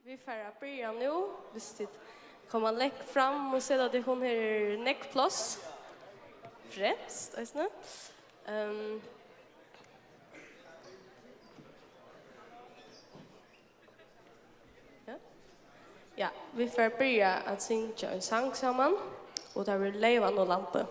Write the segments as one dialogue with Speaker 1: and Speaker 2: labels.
Speaker 1: Vi får börja nu. Visst det kommer lägga fram och se att det hon har neckplus. Främst, är det? Ja, vi får börja att synka en sång samman och där vill leva och lampa.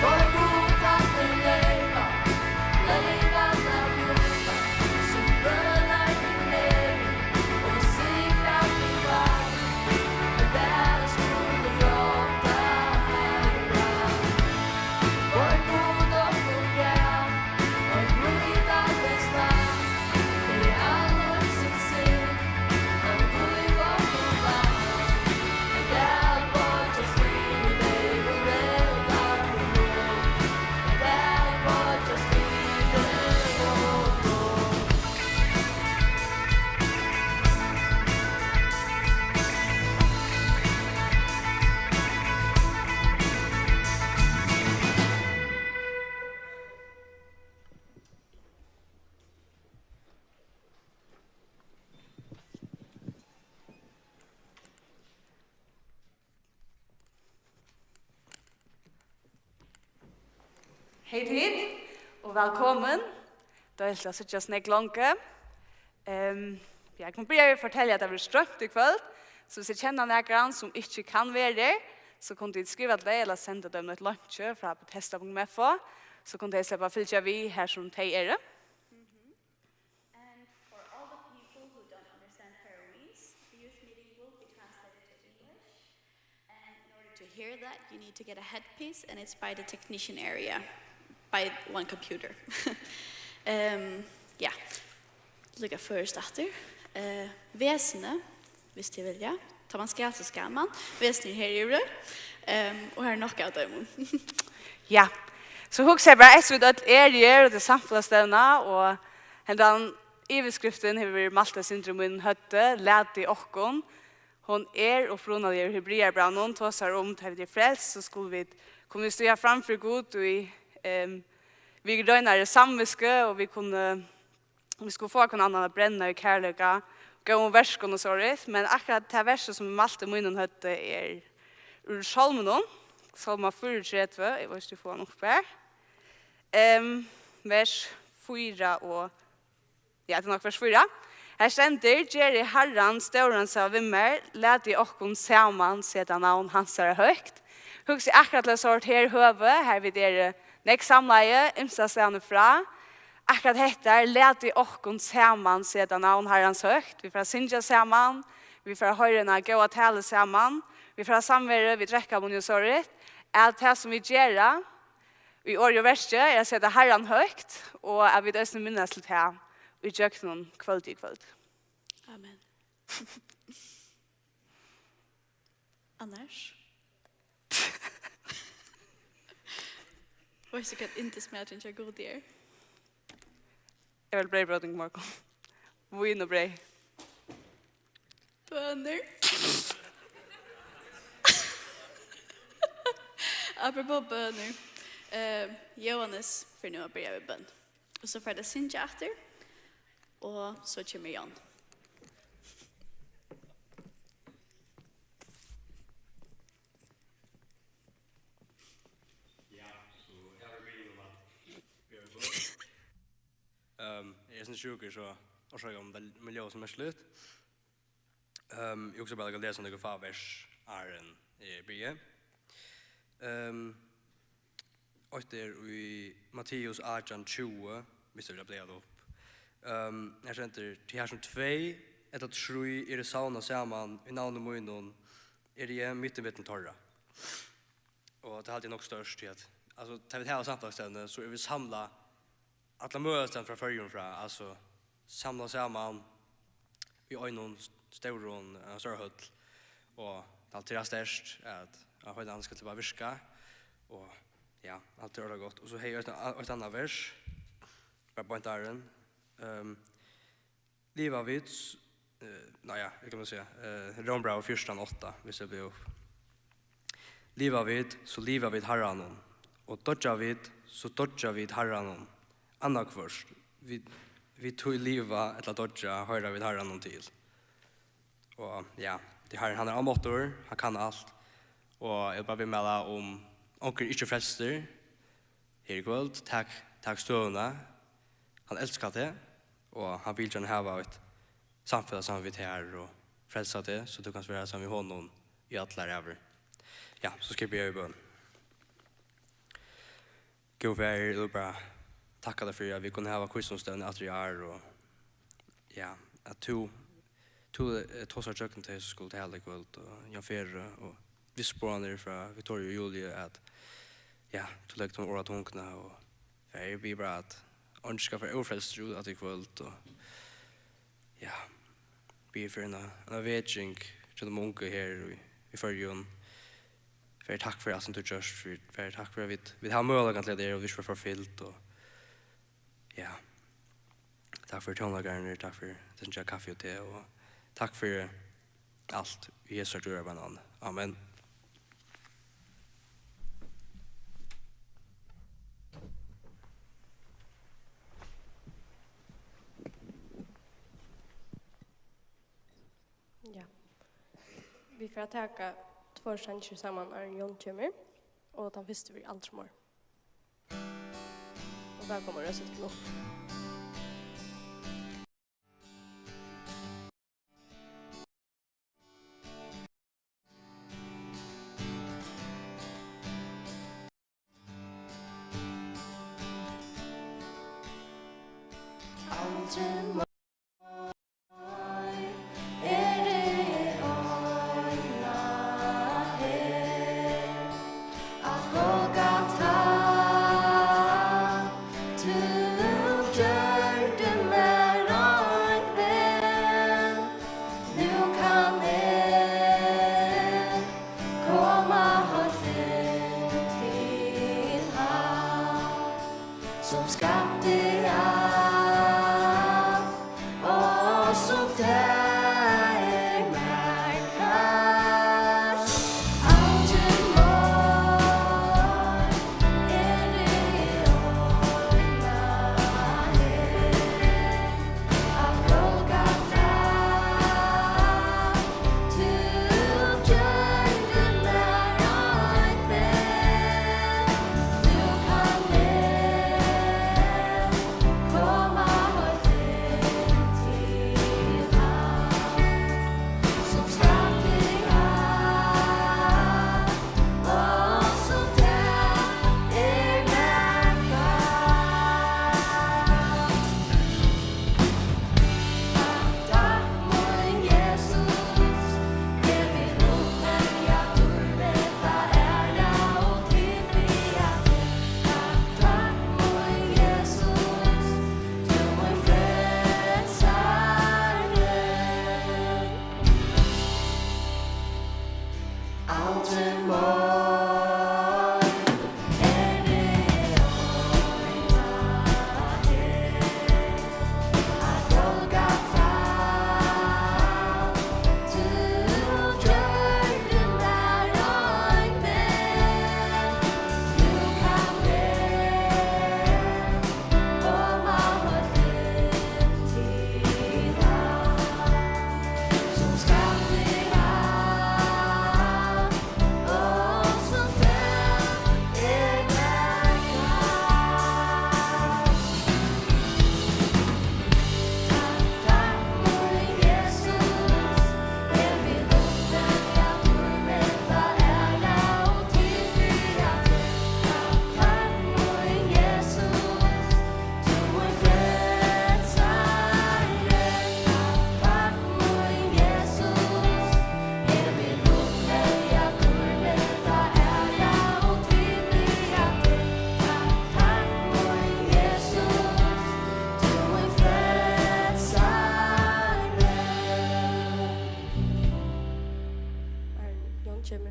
Speaker 2: För god kan vi leva Hej tid och välkommen. Då är det så just nek långa. Jag kan börja med fortälja att det blir strömt i kväll. Så hvis jeg kjenner någon som inte kan være der, så kan de skriva till dig eller sända dem ett lunch från testa.mfo. Så kan de släppa fylla vi här som de är.
Speaker 3: And for all the people who don't understand Faroese, the youth meeting will be translated to English. And in order to hear that, you need to get a headpiece, and it's by the technician area, by one computer. Ja, lukka först efter. Väsene, hvis de vil, ja. Tar man skal så skal man. Vesene her i jordet. Og her er nok av dem.
Speaker 2: Ja, så husker jeg bare SV at og det Samfelagsstevna, og hendan iveskriften har vi Malta syndromen høtte, lät i okkon. Hon og från av Hebreerbrannon, tåsar om til vi frels, så skulle vi kunne stå framfor god, og vi grønner samviske, og vi skulle få kunne annan bränna i kärleka, gå om verskon og sånt, men akkurat det verset som Malte munnen høtte ur Salmenon, Salma 34, jeg vet ikke få den opp her. Vers 4 og, ja, det er nok vers 4. Her stender, Jerry Herran, støren seg vimmer, lät i okkon saman, sedan navn hans høgt. Husk akkurat til sort her høve, her vi dere nek samleie, ymsta stedene fra. Akkurat heter, lät i okkon saman, sedan navn herrans høgt. Vi får synja saman, vi får høyrena gå og tale saman, vi får samvere, vi drekker moniosorit. Alt det som vi gjør i år og verste er å sette herren høgt, og jeg vil også minnes til det i kjøkkenen kveld i kveld.
Speaker 3: Amen. Annars? Vad är det inte smärt inte god där?
Speaker 2: Jeg vil brei brødning morgen. Vin og brei.
Speaker 3: Bønner. Apropos bønner. Johannes får nu börja med bön. Och så får det synja efter. Och så kommer Jan.
Speaker 4: Jag är sen sjuk så och så om det miljö som är slut. Jag också bara läsa några favers är en bygge. Efter i Matteus 18:20 visst det blev upp. Jag känner till här som 2 eller 3 är det sauna samman i namn och munnen är det mitt i mitten torra. Och det är alltid nog störst att alltså tar vi det här samtalsställen så är vi samla alla möten från förrjun från alltså samla samman i ögonen stauron sörhöll och allt är störst att jag har ska bara viska och ja allt är gott och så hej ett annat vers på pointaren Liva vits ja jag kan man säga Rombrau 14:8 visst det blir Liva vid så liva vid Herranen och dodja vid så dodja vid Herranen Anna först vi tog liva ett dodja höra vid Herranen till och ja det här han är amator han kan allt och jag bara vill mela om onkel inte frälster här ikväll tack stående han älskar det och han vill gärna ha ett samfälla samvitt här och frälsa det så du kan vara som i honom i alla över. Ja, så ska vi göra bön. Gå väl och bara tacka dig för att vi kunde ha Hvítusunnudag att vi är och ja, att du tossar köken till skolan till hela kväll och jag fer och vi spårar från Victoria och Julia att ja, du lägger dem året hunkna och för vi bara att önska för ofrälst tro att det kväll och ja, vi för en vetjing till de unga här i förrjun. För tack för allt som du görs. För tack för att vi har möjlighet till det och vi ska få fyllt och ja. Tack för tonlagarna, tack för den här kaffe och te och tack för allt i Jesu döra banan. Amen.
Speaker 1: Ja. Vi får tacka 2 sanger samman är Jon kommer och de visste vi allt som var. Och välkommen att rösta till upp.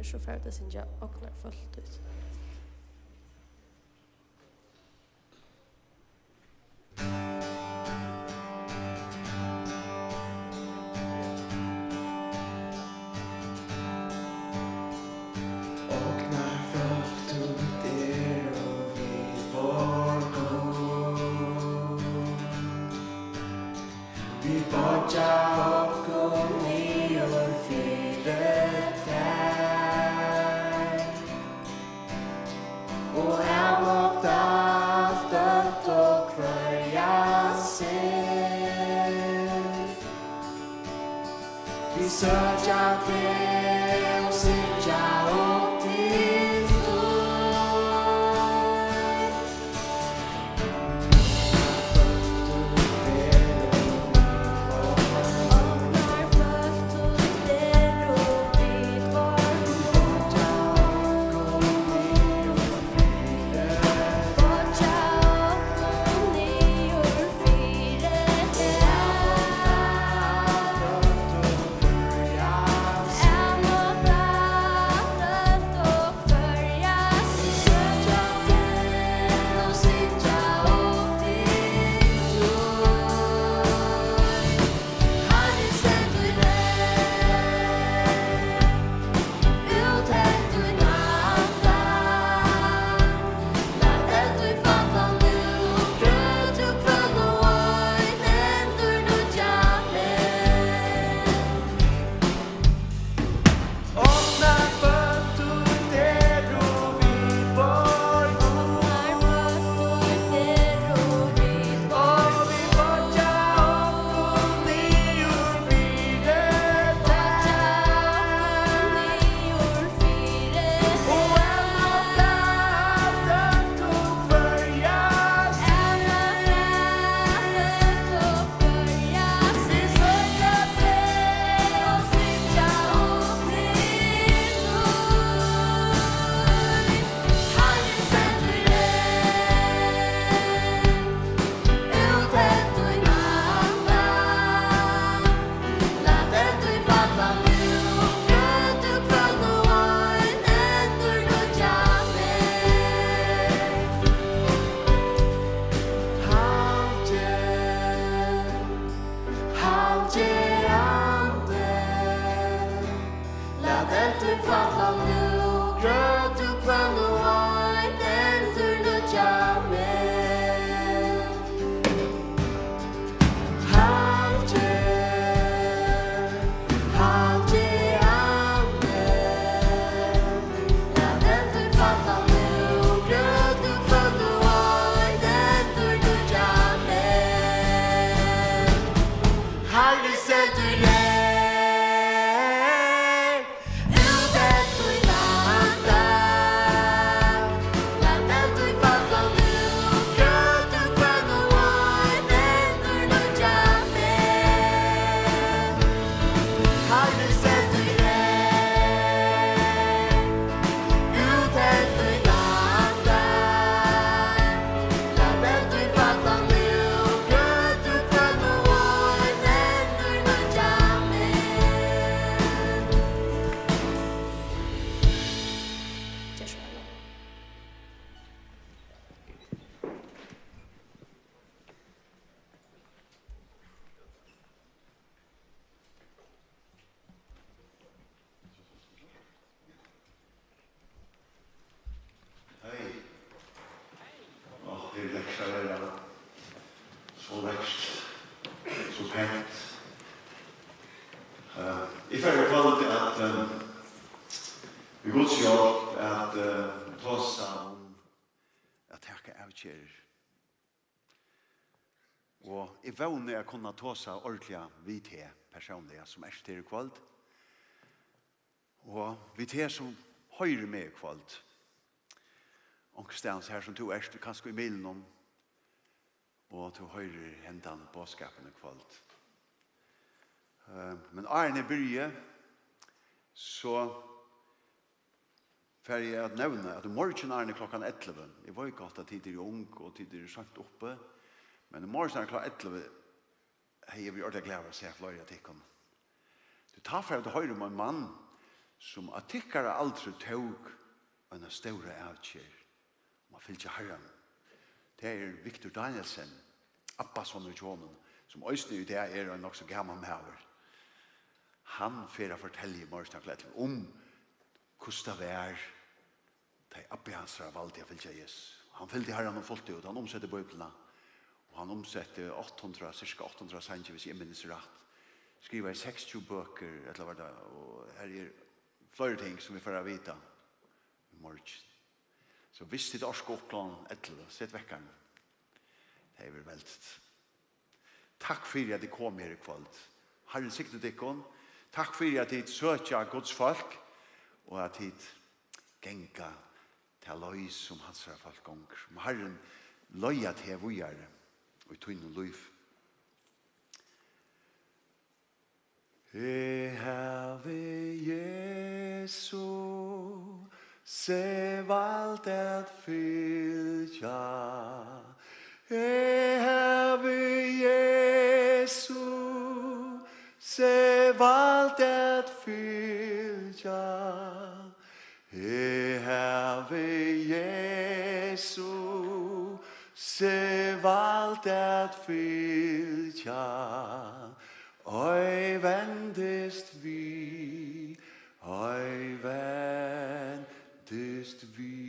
Speaker 1: kommer så färdigt att synja och när fullt ut.
Speaker 5: avkjærer. Og jeg vågner jeg kunne ta seg ordentlig vid til personlig som til i kveld. Og vid til som høyre med i kveld. Ångstens her som du kanskje i milen om. Og du høyre hendan båtskapen i kveld. Men Arne byrje, så får jeg at nevne at i morgen Arne klokkan 11. Jeg var jo godt at tid ung og tid sagt oppe. Men i morgen er klokkan 11. Jeg vil ordentlig glede å se flere av tikkene. Du tar for at du hører om en mann som at tikkere aldri tog en større avkjær. Man fyller ikke herren. Det er Victor Danielsen, Abbasson og Jonen, som øyne i det er en nok så gammel maver. Han får fortelle i morgen om hvordan det er de Abbe hans har valgt å fylle Jesus. Han fylte herren og fullt ut, han omsetter bøyblene. Og han omsetter 800, cirka 800 sanger, hvis jeg minnes rett. Skriver i 60 bøker, eller hva det, og her er flere ting som vi får vite i morgen. Så hvis det er skåplan 11, sett vekkeren. Det er vel veldig. Takk for at de kom her i kveld. Herren siktet dere. Takk for at de søker Guds folk, og at de genga til løys som hans folk gonger. Men Herren løya til vågjere, og i tøyne løyf. Jeg have Jesu, se valgt at fylja. Jeg have Jesu, se valgt at fylja. Jeg have Jesu, se valgt at fylja. Oi vendest vi, oi vendest vi.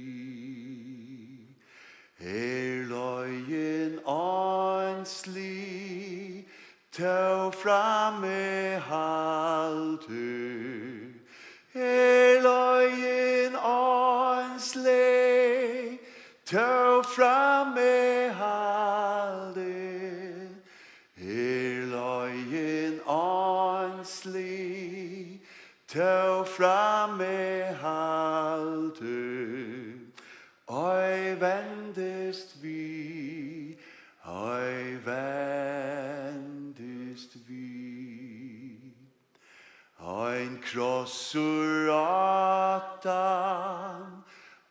Speaker 5: Løyen åndslig, tau framme halter. Løyen åndslig, tau framme halter. Løyen åndslig, tau framme halter. Oi vendest vi, oi vendest vi. Ein krossur åttan,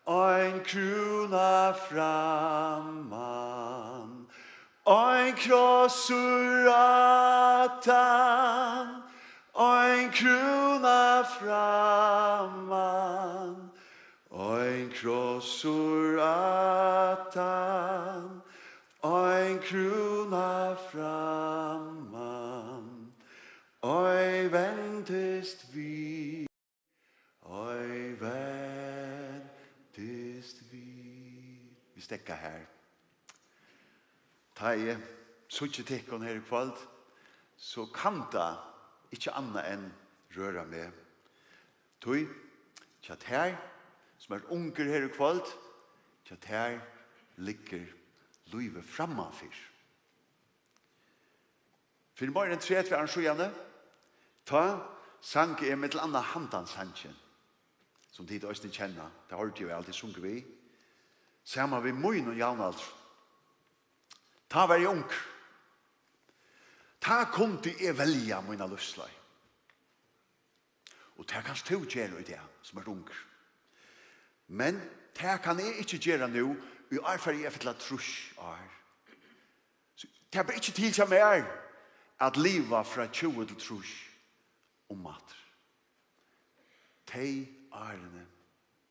Speaker 5: ein krona framman. Ein krossur åttan, ein krona framman. Ein krossur åttan, ein krona framman. Oi vendest vi, oi vendest vi. Vi stekker her. Ta i suttjetekken her i kveld, så kan det ikke annet enn røre med. Tøy, tjatt her, som unger her i kveld, tjatt her ligger livet frammanfyr. For morgen 30 arrangerende, ta sang jeg med til andre handansangen, som tid øyne kjenner. Det har jo alltid sunget vi. Sammen vi møyen og javnaldr. Ta vær i ung. Ta kom til jeg velja mine livsløy. Og ta kan stå gjøre i det som ung. Men ta kan jeg ikke gjøre nå, i erfar jeg for at trus er. Det er ikke til som er at livet fra 20 til trus om mat. De arene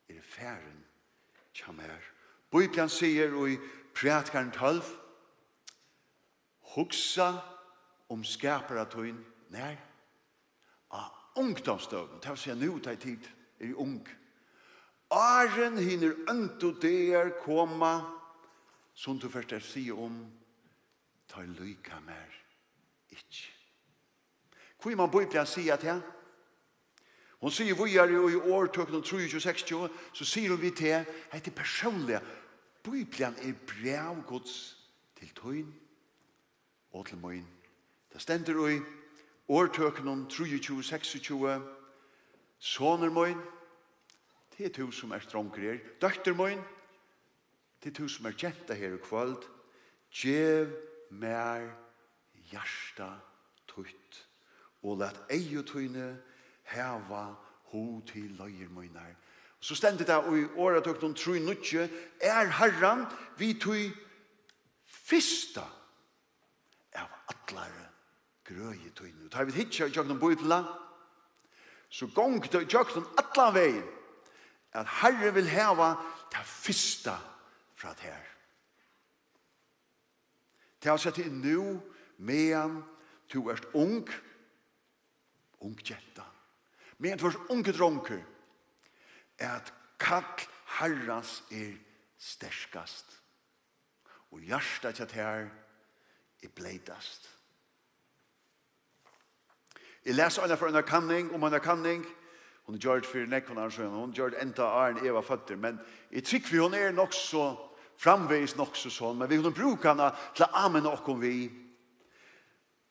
Speaker 5: er færen som er. Bibelen sier i Prædikaren 12, hugsa om skaparatøyen nær av ungdomsdøven. Det vil si nå til tid er ung. Aren hinner ønto der koma, som du først sier om, ta lyka mer ikke. Hvor man Bibelen sier til? Hun sier vi er i år 2023, så sier hun vi til at det personlige Bibelen brev Guds til tøyn og til møyn. Det stender i årtøkenen 23-26. Soner møyn, det du som dronker her. Døtter møyn, det du som jenta her i kvöld. Gjev mer hjärsta tutt og lat eiutøyne heva ho til løyer møynar. Så stendet det i åretøknen 3-9 Herran vi tøy fyrsta av atlare grøyetøyne. Tar vi hitja i jøknen bøypla, så gong det i jøknen atla veien at Herre vil heva det fyrsta fra det her. Det er sett inn nu medan du er ung jenta. Medan du er unge dronker, at kall Herrans sterskast. Og hjertet til her bleidast. Jeg leser en for en kanning, om en kanning. Hun gjør det for nekkene, hun gjør det enda Arne Eva føtter, men jeg tykker vi hun nok så framveis nok så sånn, men vi kunne bruke henne til å amen okkom vi.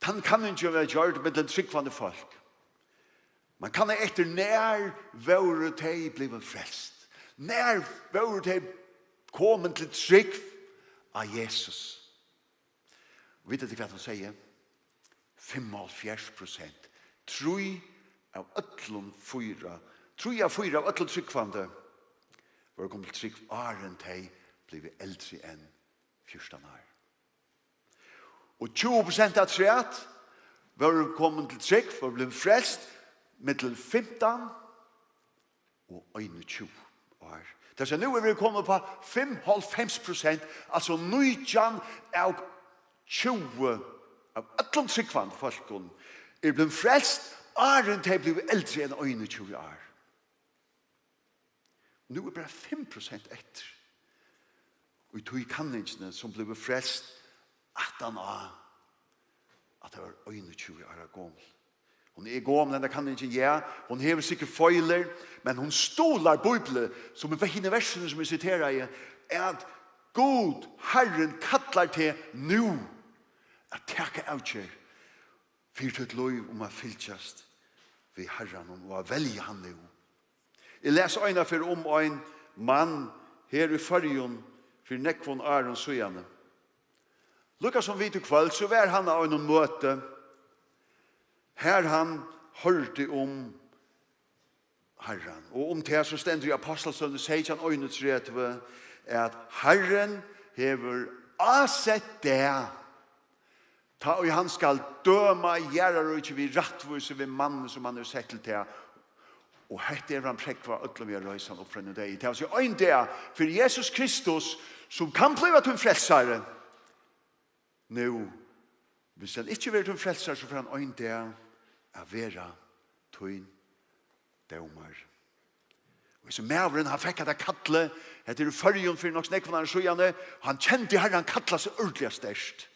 Speaker 5: Han kan ikke være gjort med den tryggvande folk. Man kan etter nær våre teg blive frelst. Nær våre teg kommet til trygg av Jesus. Vet du hva han sier? 75%. Tru av ötlun 4. Tru av 4 av ötlun tryggvande var kommet til trygg åren teg blive eldre enn 14 år. Og 20% av træt var kommet til trygg for å bli frelst mittel 15 og 21 år. Det er nå vi kommet på 55%, altså 19 av 20 av ötlun tryggvande folkene bli frelst åren til bli eldre enn 21 år. Nå bare 5% etter. Og i tog kanningene som ble frelst 18 år at det var 21 år gammel. Hun gammel, denne kanningen, ja. Hun hever sikkert feiler, men hun stolar Bibelen, som er henne versene som vi citerer i, at God, Herren, kallar til nu at teka avkjør for et lov om å fylltjast ved Herren og å velge han nu. Jeg leser øyne for om en mann her i Førjun for nekvån Aron Søjane. Lukas som vi til kveld, så var han av en møte her han hørte om Herren. Og om det så stender i Apostelsønne 16:31 at Herren hever asett det ta og han skal døma gjerrar og ikke vi rattvise ved mannen som han har sett til det. Og hette han prekva ødler vi røysen opp fra en dag. Det er altså en dag for Jesus Kristus som kan bli til en frelsare. Nå, hvis han ikke vil til en frelsare, så får han en dag å være til en dømer. Og så mævren han fikk at han kattle, etter Førjun for nok snekk for han sjøjane, han kjente herre han kattla seg ordentlig størst.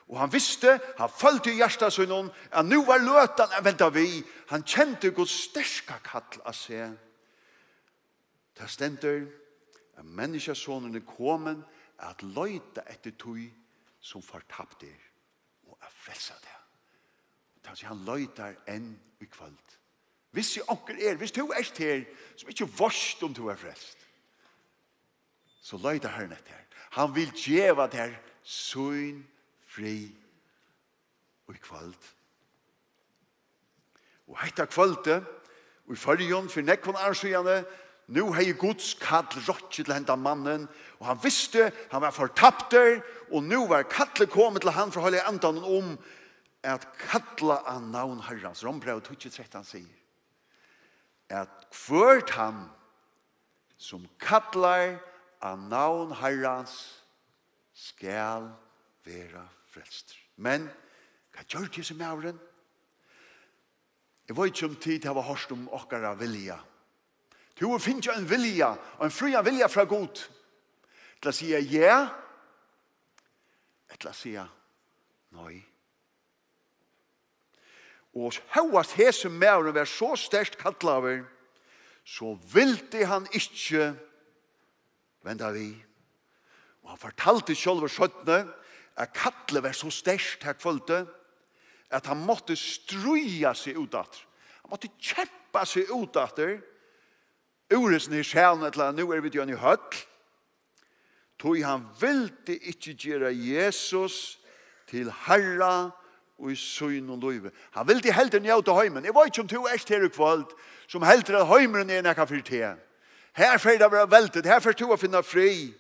Speaker 5: Og han visste, han følte i hjertet sin om, at nå var løten jeg ventet vi. Han kjente Guds sterske kattel av seg. Det stender at menneskesonen er kommet at løyte etter tog som fortapt det og er frelset det. Det er han løyter enn i kveld. Hvis jeg anker hvis du er her, som ikke vorst om du er frelst, så løyter han etter. Han vil gjøre det søgn fri og i kveld. Og hetta kvöldet, og i Førjun, for nekkon ansøgjane, nå har Guds kall rått til henda mannen, og han visste, han var fortapter, og nå var kallet kommet til han for å holde andan om at kalla av navn Herrens. Rombrev 12:13 sier at hvert han som kallar av navn Herrens skal være frelst. Men, hva gjør det som mævren? Jeg vet ikke om tid til å ha hørt om okkara vilja. Du finner en vilja, og en fria vilja fra Gud. Til å si ja, til å si nei. Og høyast hese mævren var så sterkt kattlaver, så ville han ikke vende vi. Og han fortalte selv skjøttene at kattle var så sterkt her kvølte at han måtte struja seg utdatter. Han måtte kjempa seg utdatter. Uresen i sjælen at nå vi djøn i høll. Tog han ville ikke gjøre Jesus til Herra og i søgn og løyve. Han ville heller njøte heimen. Jeg vet ikke om to her i kvöld som heller at heimeren nekka for te. Her får det være veltet. Her får to å finne fri.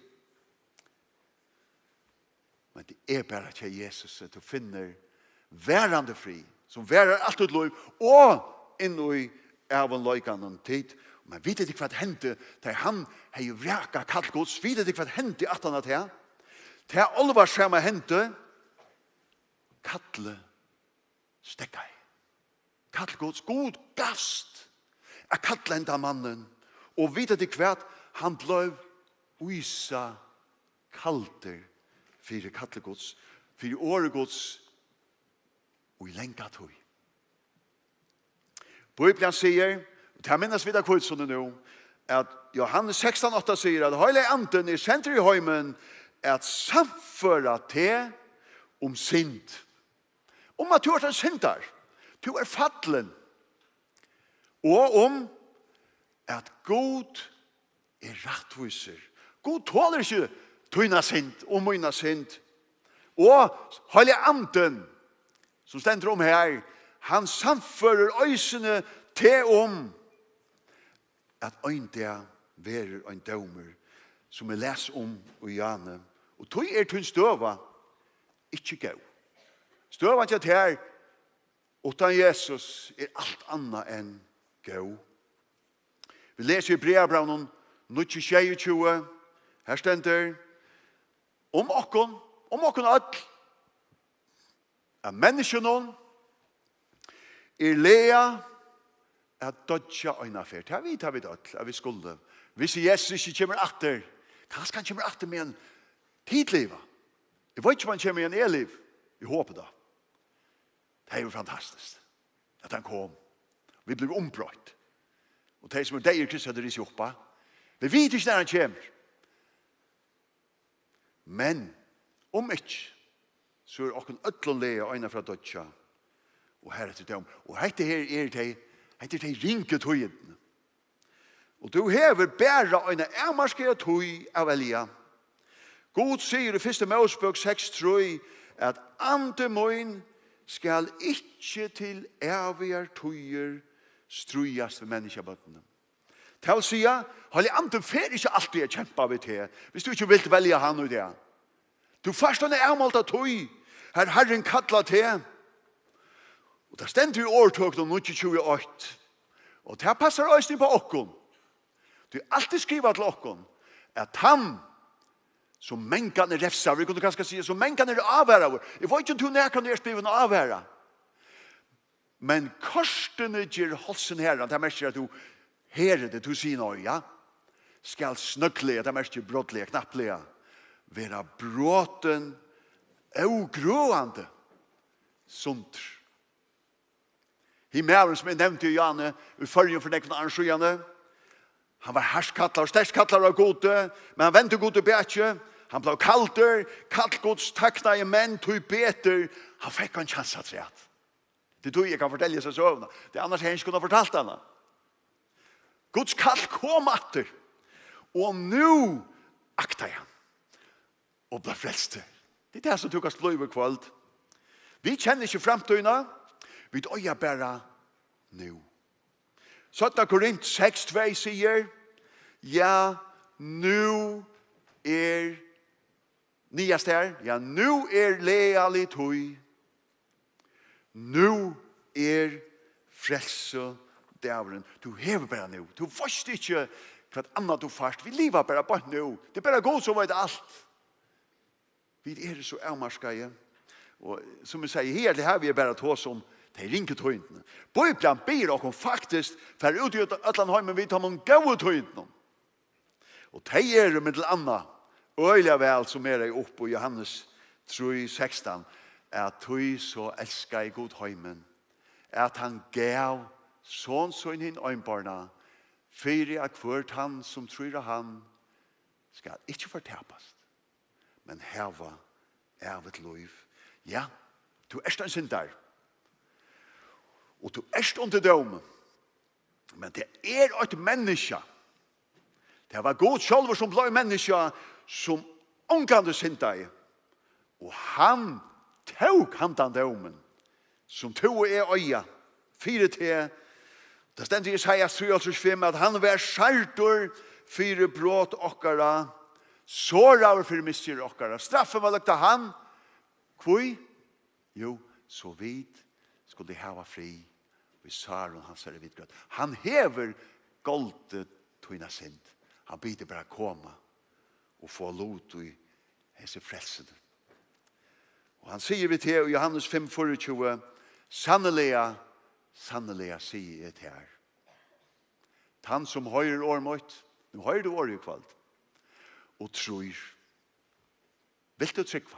Speaker 5: Men det bare til Jesus at du finner værende fri, som værer alt ut løyv, og inn i æven løykene tid. Men vet ikke hva det hendte, da han har jo vraka kallgods, vet ikke hva det hendte i 18 at her. Da Oliver skjerma hendte, kattle stekkai. Kallgods, god gast, er kattle enda mannen, og vet ikke hva han blev uisa kalter for kallegods, for åregods, og i lenka tog. Bibelen sier, til minnes videre Hvítusunnu nå, at Johannes 16:8 sier at Heilige Anden er sendt i heimen at samføre til om synd. Om at du er syndar, du er fattelen, og om at God er rettviser. God tåler ikke tøyna synd og møyna synd. Og Heilige Anden, som stender om her, han samfører øysene til om at øyn der verer en dømer som er les om og gjerne. Og tog tøyn støva ikke gau. Støva til her utan Jesus er alt annet enn gau. Vi leser i brevbraunen 19:22. Her stender om okkon alt at menneskene er lea at dodja øyna fyrt. Her vet vi dødt, at vi skulle. Hvis Jesus ikke kommer atter, kanskje han kommer atter med en tidliv. Jeg vet ikke om han kommer med en eliv. Jeg håper det. Det er jo fantastisk at han kom. Vi blir ombrøtt. Og det som er deg Kristus hadde ris oppa. Vi vet ikke når han kommer. Men om ikke, så er okken ødlån leia øyna fra dødja. Og her etter dem. Og hette her de rinke tøyene. Og du hever bæra øyna ærmarskere tøy av Elia. God sier i 1. Mosebok 6:3 at andemøyn skal ikke til evige tøyer strujast ved menneskebøttene. Det vil si, Heilig Ande fer ikke alltid å kjempe ved det, hvis du ikke vil velge han og det. Du først er ærmålt av tøy, her Herren kattler til. Og det stender i årtøkene 1928. Og det passer også på okken. Du alltid skriver til okken at han som menkene refser, vi kunne kanskje si, som menkene avværer. Jeg vet ikke om du nærkene er skriven avværer. Men korstene gjør halsen her, det er mest at du herer det, du sier noe, ja? Skal snøkle, det er mest brottlige, knapplige, være bråten, ogrående, sunt. Himmelen som jeg nevnte i Janne, i førjen for nekkene arrangøyene, han var herskattler, sterskattler av gode, men han ventet gode bætje, han ble kalter, kaltgods takna i menn, tog beter, han fikk en chans at rett. Det tror jeg kan fortelle seg søvna. Det er annars jeg ikke kunne fortalt henne. Guds kall kom atter, og nå akta jeg og ble frelste. Det er det som tog oss bløyve kveld. Vi kjenner ikke fremtøyna, vi døyer bare nå. 17. Korint 6:2 sier, ja, nå er nyast her, ja, nå er lealig tøy, nå er frelse dævren. Du hever bare nå. Du forst ikke hva annet du først. Vi lever bare på nå. Det er bare god som vet alt. Vi er så avmarskaje. Og som vi sier her, det her vi er bare til oss om de rinke tøyntene. Bibelen ber dere faktisk for ut i Øtlandheimen vi tar noen gode tøyntene. Og de er med til Anna, øyelig vel som er oppe på Johannes 3:16, at tøy så elsker i god heimen, at han gav sånn hin øynbarna, fyrir at hvert han som tror han skal ikke fortapast, men heva av et liv. Ja, du en syndar. Og du under dømen. Men det et menneske. Det var god sjálfur som ble menneske som omgående syndar. Og han tog handan dømen som tog øya. 4-3. Det stender i Isaias 3:5 at han var skjartur for brot okkara, sårar for misstyr okkara. Straffen var lagt av han. Kvoi? Jo, så vidt skulle de hava fri. Vi sar og han sær vidgrøtt. Han hever goldet tøyna synd. Han byter bara koma og få lot i hese frelsede. Og han sier vi til Johannes 5:24, sannelig sier jeg til her. Han som høyrer årmøyt, nu høyrer du år i kveld, og tror. Vil du tryggva?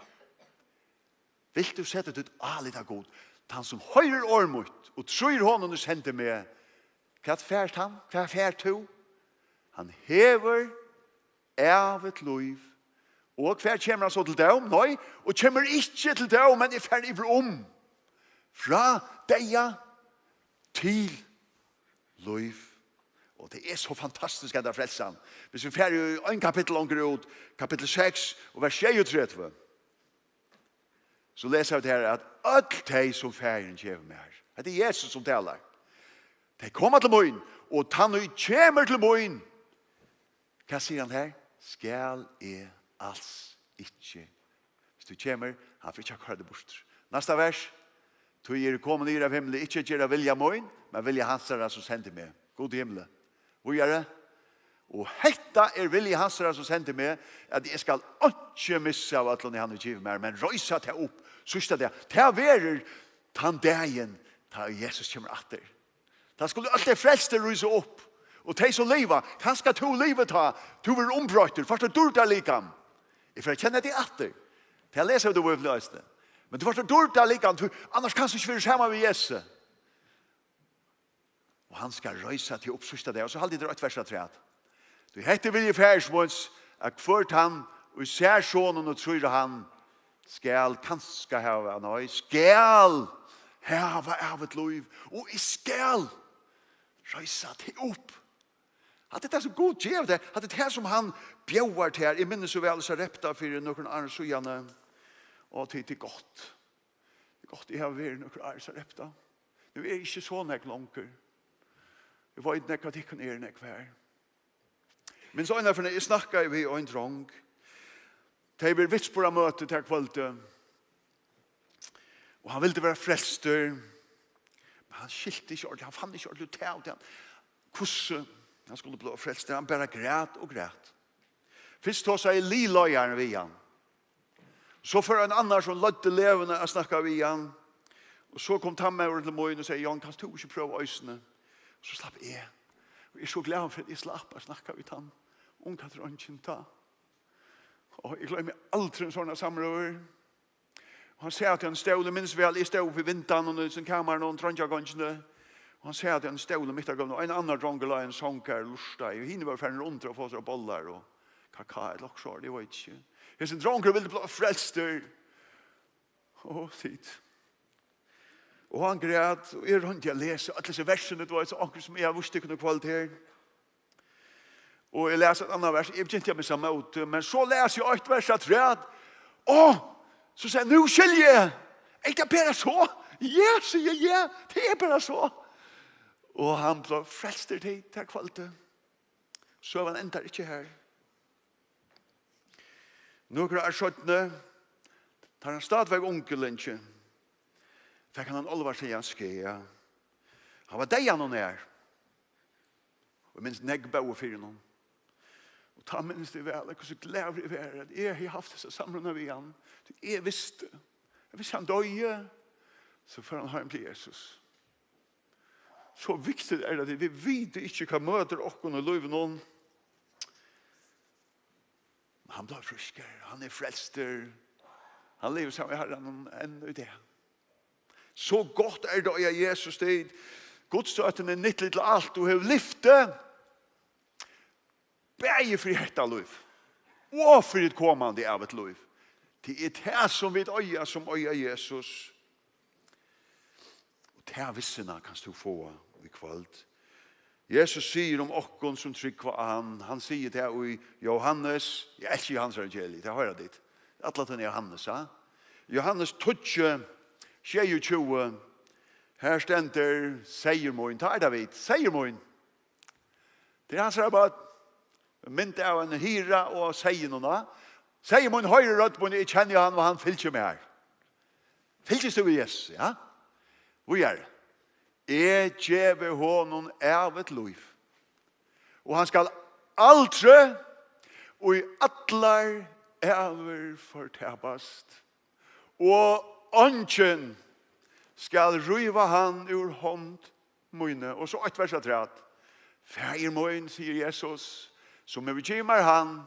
Speaker 5: Vil du sette ditt alit av god? Han som høyrer årmøyt, og tror honom du sender med, hva fært han? Hva fært du? Han hever av et liv. Og hver kommer han så til deg? Nei, og kommer ikke til deg, men er ferdig om. Fra deg til liv. Og det så fantastisk at det frelser han. Hvis vi ferdig i en kapittel langer ut, kapittel 6, og vers 33, så leser vi det her at alt de som ferdig gjør med her. Det Jesus som taler. De kommer til møyen, og han kommer til møyen. Hva sier han her? Skal alls ikke. Hvis du kommer, han får ikke akkurat det bort. Neste vers. Du kommet ned av himmelen, ikke gjøre vilja møyen, men vilja hans som sender meg. God himmel. Hvor gjør det? Og hetta vilja hans som sender meg, at jeg skal ikke missa av at han vil give meg, men røysa til opp. Sørste det. Til verer tan dagen, ta Jesus kommer atter. Da skulle alltid frelste røysa opp. Og de som lever, han skal to livet ta, to vil ombrøyter, først og dårlig av likam. Jeg får kjenne det atter. Det jeg leser du vil løse det. Men du først og dårlig av likam, annars kan du ikke være sammen med Jesus. Og han skal røyse til oppsørste det, og så halde det et vers av treet. Du heter Vilje Færsmås, at kvart han, og ser sånn og tror han, skal kanskje hava nøy, skal hava av et liv, og i skal røyse til opp. At det så god gjev det, at det som han bjauar til her, jeg minnes så vel så repta for noen andre søgjane, og til godt. Det godt jeg har vært noen andre så repta. Nå ikke så nek langer. Jeg var ikke nek at jeg kunne nek hver. Men så innenfor jeg snakket vi og en drang. Det ble vitspåret møte til kvalitet. Og han ville være frelster. Men han skilte ikke ordentlig. Han fann ikke ordentlig til han. Hvordan han skulle bli frelst. Han bare græt og græt. Først tog seg liløyeren ved han. Så for en annen som lødde levende å snakke ved han. Og så kom han med til møyen og sier, Jan, kan du ikke prøve øysene? Og så slapp jeg. Og jeg er så glad for at jeg slapp å snakke ved han. Unga dronjen ta. Og jeg glemmer aldri en sånne samrøver. Og han sier at han stod, minns vel, jeg stod ved vinteren og i sin kammeren og dronjagongene. Og han sier at han stod midt av gavnet, og en annen dronger la en sånker lusteg, og henne var ferdig rundt og få seg bollar og kakao, eller også, det var ikke. Jeg sin dronger ville bli frelster. Og tid. Og han græt, og jeg rundt jeg leser, at disse versene, det var et sånt som jeg visste kunne kvalitet. Og jeg leser et annet vers, jeg begynte jeg med samme ut, men så leser jeg et vers av træet. Så sier jeg, nå skiljer jeg. Er det bare så? Ja, sier jeg, ja, det bare så. Og han ble frelster til kvalitet. Så var han enda ikke her. Noen skjøttene, tar han stadigvæk onkelen ikke. Fikk han Oliver til han skje. Han var deg han og nær. Og minst neggbå og fyrir noen. Og ta minst det vel, hvordan glad vi var at jeg har haft disse samrunna vi han. Jeg visste han døye, så får han hjem til Jesus. Så viktig det at vi vet ikke hva møter okken og løyve noen. Men han ble frisker, han frelster, han lever sammen med Herren enn i det. Så godt det å gjøre Jesus det. Godstøten nyttelig til alt, og har lyftet. Bæge for hjertet liv. Og for et kommande av et liv. Det det som vi øya som øya Jesus. Og det vissene kan du få i kveld. Jesus sier om okkon som trykker han. Han sier det i Johannes. Jeg elsker Johannes evangeliet. Det hører dit. Atlet er Johannes. Ja? Johannes 12, 22. Her stender seiermoen. Ta David. Seiermoen. Det han sier bare mynd av en hyra og seier noen. Seiermoen høyre rødt på en jeg kjenner han og han fylker med her. Fylkes du i Jesus, ja? Hvor er det? Jeg gjør honom av et liv. Og han skal aldri og i atler over fortabast. Og ånden skal ryva han ur hånd mine. Og så et vers av træt. Fær moin, sier Jesus, som er bekymmer han,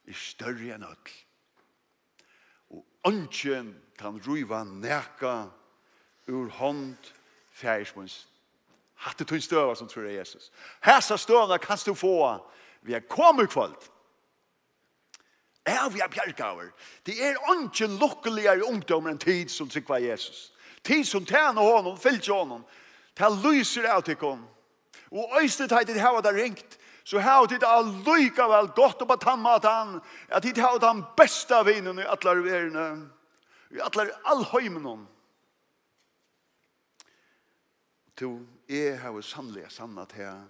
Speaker 5: er større enn ødel. Og ånden kan ryva neka ur hånd færsmunds. Hatte tog støva som tror er Jesus. Hæsa støvna kan du få vi er kommet kvalt. Vi er bjergauer. Det er ikke lukkeligere ungdommer enn tid som trykker Jesus. Tid som tjener honom, fylker honom. Det lyser av til honom. Og øystedet har det her ringt, så har det allikevel godt opp at han mat han, at det har den beste vinen i alle verden, i alle allhøymene. Så jeg har sannelig sannat her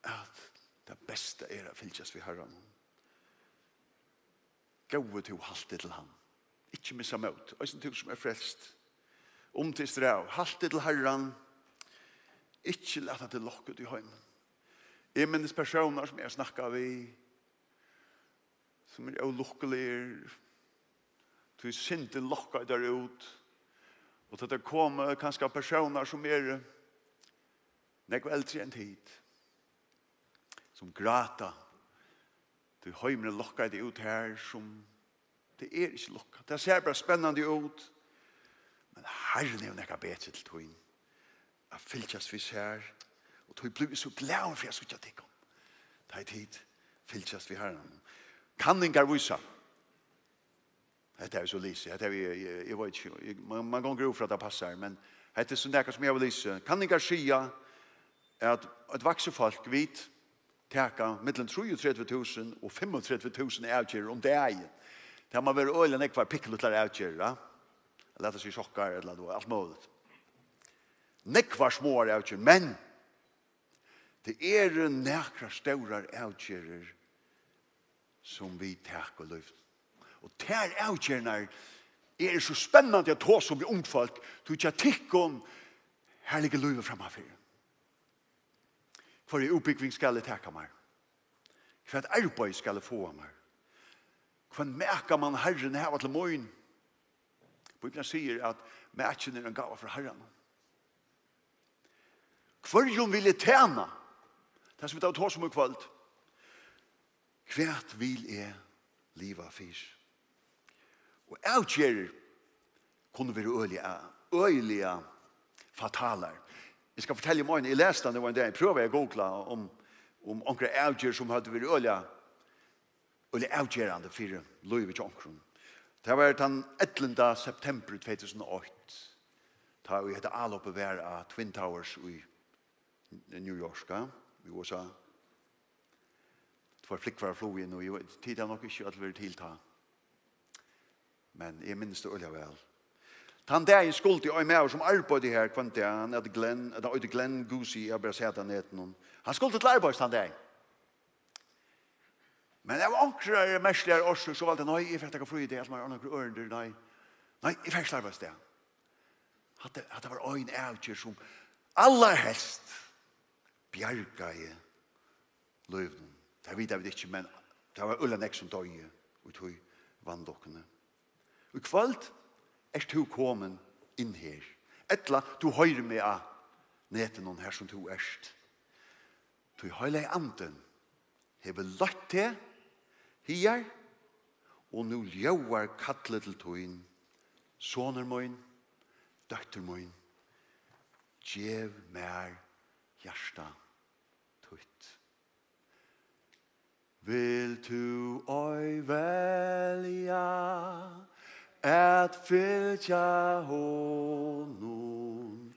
Speaker 5: at det beste er å fylkes vi Herren. Gå til halte til han. Ikke missa mot. Og som som er frelst. Til strav. Halte til Herren. Ikke lete til lokket i høymen. Jeg minnes personer som jeg snakker vi, som er ulukkelige, til synden lokket der ut, og til det kommer kanskje personer som er nekve eldre enn tid, som grata, til høymene lokket det ut her, som det er ikke lokket. Det ser bare spennende ut, men Herren er jo nekve bedre til tog. Jeg fylkes vi ser, og tog blir så glad for jeg skulle ikke tikke om. Det er tid, fylkes vi Herren. Kanningar visa. Det er så lise. Jeg vet ikke, man kan gro for at det passer, men det er sånn som jeg vil lise. Kanningar sier at et vaksefolk vet teka mellom 33.000 og 35.000 avgjører om det er. Det har man vært øyelig nekvar pikkelutlar avgjører. Eller at det sier sjokkar, eller alt mulig. Nekvar små avgjører, men det er nekra staurar avgjører som vi teker løft. Og ter avgjørende er så spennende at ta som vi ungfolk, du ikke tikker om herlige løyve fremmefyr. For i oppbygging skal jeg teke meg. For et arbeid skal jeg få meg. For merker man Herren her til morgen. Bibelen sier at merken er en gave fra Herren. For hun vil jeg tjene. Det som vi tar ta som er kvalt. Hvert vil jeg liva fyr. Og avgjører kunne være øyelige fataler. Jeg skal fortelle morgen, jeg leste den en dag, jeg prøver å google om onker avgjør som hadde vært øyelig avgjørende for Louis Jonkron. Det var den 11. september 2008. Da vi hadde alle oppe hver av Twin Towers i New York, i USA. Det var flikkvare flo inn, og tid har nok ikke vært tiltatt. Men jeg minnes det øyelig vel. Han der i skuld i med som arbeidde her kvant det, han hadde Glenn Goosey, jeg bare sett han etter. Han skulle til arbeid, han der. Men jeg var ankrer mestligere årsøk, så valgte jeg, nei, jeg fikk ikke fri det, jeg var ankrer ørender, nei, jeg fikk arbeid det. At det var øyn avgjør som aller helst bjerga i løvnen. Det vet jeg ikke, men det var ulla nek som døye, og tog vanndokkene. Og i kvalt, er du kommet inn her. Etla, du høyrer meg av neten her som du erst. Du høyler anden. Hever lagt det her, og nu ljøver kattlet til tøyen. Soner møyen, døtter møyen, gjev mer hjärsta tøyt. Vil tu oi velja at fylgja honum?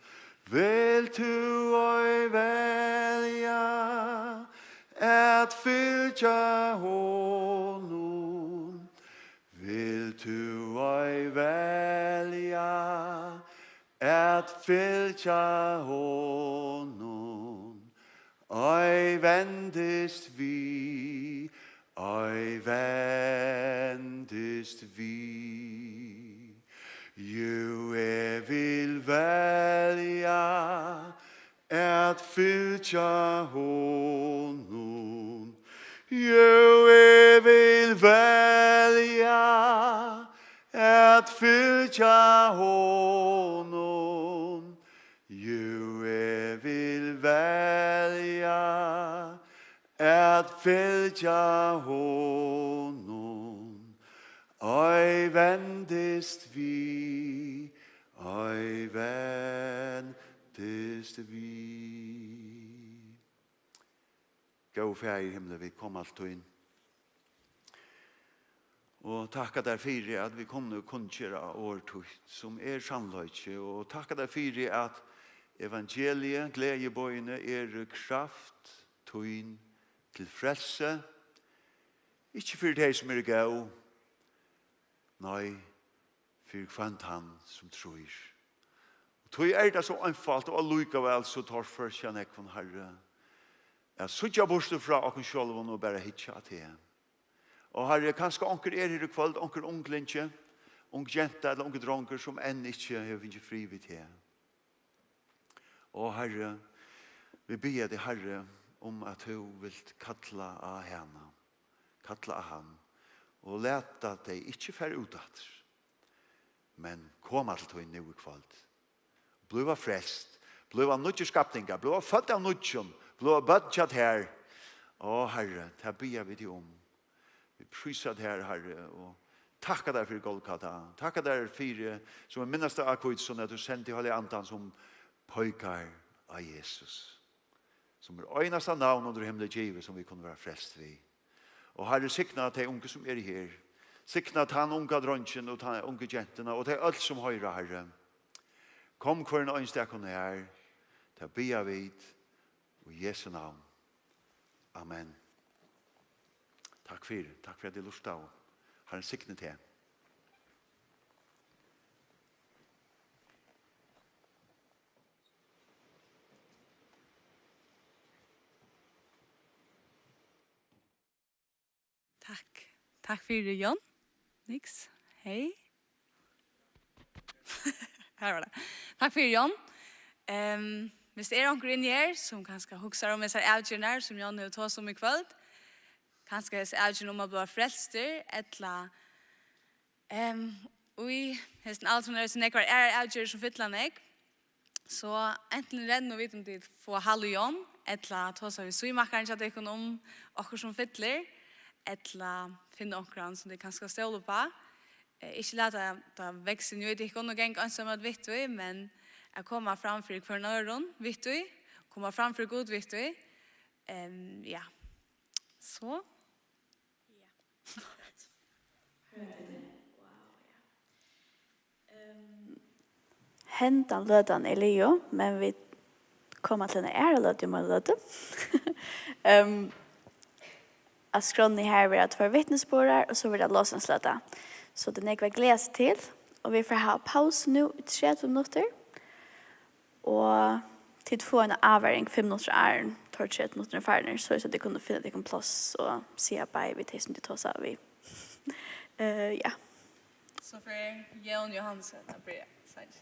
Speaker 5: Vil tu oi velja at fylgja honum? Vil tu oi velja at fylgja honum? Oi vendist vi, oi vendist vi. Jo vil velja at fylgja honum. Jo vil velja at fylgja honum. Jo vil velja at fylgja honum. Oi vendist vi, oi vendist vi. Gå fær i himmelen, vi kom alt inn. Og takka der fyrir at vi kunne kunngjera årtukt som sannløyke. Og takka der fyrir at evangeliet, gledjebøyene, kraft, tøyn til frelse. Ikke for de som gau, nei, for kvant han som tror. Og tøy det så einfalt, og allikevel så tar først jeg nekvann Herre. Jeg suttja borste fra åkken sjølven og bare hitja til. Og Herre, kanskje onker her i kveld, onker unglintje, ung jenta eller unge dronker som enn ikke har finnet fri vidt her. Og Herre, vi ber deg, Herre, om at du vil kattla av henne, kattla av han, og leta deg ikke færre utdatt, men kom til tog nu i kveld. Bliva frelst, bliva nødgjeskapninga, bliva født av nødgjum, bliva bødgjat her. Å Herre, det ber vi deg om. Vi prysar deg her, Herre, og takka deg for Golgata. Takka deg for som en minnaste av Hvítusunnu at du sendte Hellige Andan som pojkar av Jesus. Som øynast av navn under himmelig givet som vi kunne være frelst vid. Og Herre, sikna til unge som her. Sikna til han unge dronjen og til unge jentene og til alt som høyre, Herre. Kom hver en øynstekene her til å be vid i Jesu navn. Amen. Takk for at du lurt av. Herre, sikne til.
Speaker 2: Takk. Takk for det, Jon. Niks. Hei. Her var det. Takk for det, Jon. Hvis det noen inn her som kanskje husker om disse avgjørende som Jon har tatt om i kveld, kanskje disse avgjørende om å bli frelster, eller hesten alt som som nekvar avgjørende som fytler nek, så enten renner vi om til å få halv Jon, eller ta seg vi symakkeren til at det ikke om akkur som fytler, eller finne okran som det kanskje ståle på. Ikke lade det vekse nu, det ikke noe gang ansamme vitt vi, men jeg kommer fram for hver nøren, vitt vi, kommer fram for god vitt vi. Ja, så.
Speaker 3: Hentan lødan Leo, men vi kommer til en lød om å løde. At skrånne her vil at for vittnesbordar, og så vil det låsensløta. Så det er ikke glede seg til. Og vi får ha pause nå i 30 minutter. Og til å få en avværing 5 minutter æren, tar 30 minutter ferdig, så de kunne finne det en plass og si bare vi til som de tar seg av i. Ja.
Speaker 2: Så for Jon Johansen, da blir jeg sagt.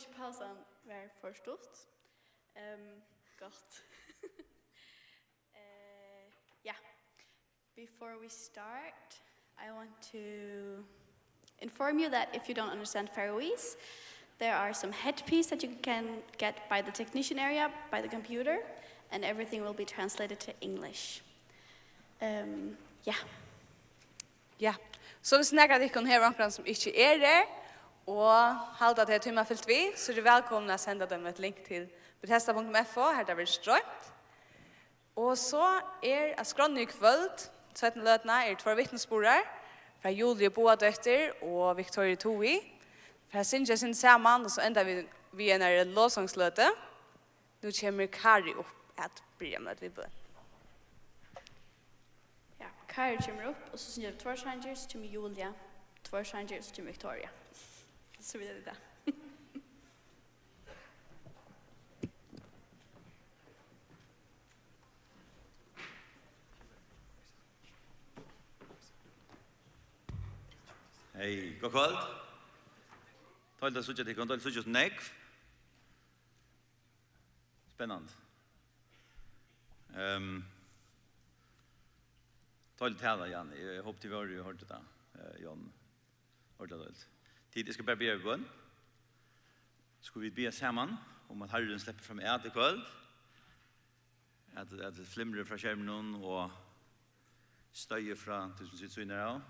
Speaker 3: ikke pausen var for stort. Godt. Yeah. Before we start, I want to inform you that if you don't understand Faroese, there are some headpieces that you can get by the technician area, by the computer, and everything will be translated to English. Yeah.
Speaker 2: Ja, så hvis nægger at ikke har noen som ikke er der, og halda til tøyma fyllt vi, så er det velkomne å sende dem et link til betesta.fo, her det blir strømt. Og så er skrånne i kvöld, 17 løtene er 2 vittnesborder, fra Julie Boadøtter og Victoria Toi. For synes jeg sin sammen, og så enda vi en låsangsløte. Nå kommer Kari opp at bryr med vi bør.
Speaker 3: Ja, Kari kommer opp, og så synes jeg 2 sanger, så kommer Julia, 2 sanger, så kommer Victoria. Så videre det.
Speaker 6: Hej, god kväll. Tala så jag kan tala så just neck. Spännande. Tala Jan. Jag hoppas du har hört det. Jan. Hörde det. Tid ska bara be ögon. Ska vi be samman om att Herren släpper fram ät och kväll. Att det flimrar från skärmen och stöjer från tusen sitt synare.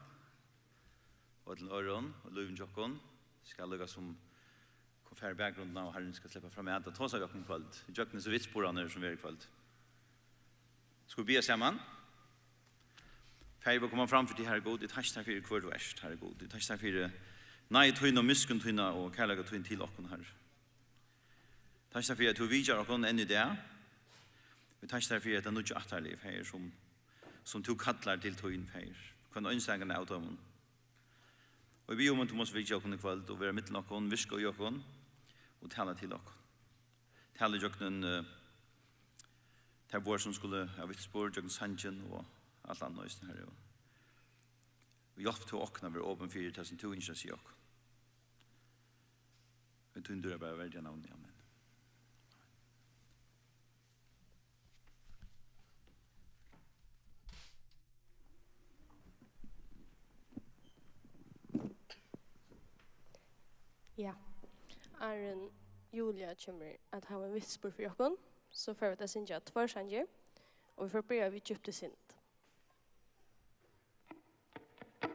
Speaker 6: Og til øren og løven jokken skal lukka som konfer bakgrunden av Herren skal slippe fram med at ta seg jokken kveld. Jokken er så vidt sporene som vi er kveld. Skal vi be sammen? Fær vi kommer fram for de her god. Det takk for hver verst, her god. Det takk for nei tøyne og musken tøyne og kærlega tøyne til okken her. Takk for at du vidjar okken enn i det. Vi takk for at det er noe atterliv her som du kallar til tøyne her. Kan ønskjengene av dem. Og vi om at du måtte vidja okken i kveld og være mittel okken, viske og okken og tale til okken. Tale jokken til vår som skulle ha vittspår, jokken sanjen og alt annet her. Vi hjelp til okken av å være åpen for det som to ikke sier okken. Vi tundur bare verdig navn, amen.
Speaker 1: Ja. Arren Julia kommer at ha en vittspår for jokken, så får vi ta sinja 2 sanger, og vi får börja vid djupte sint.
Speaker 7: Oh,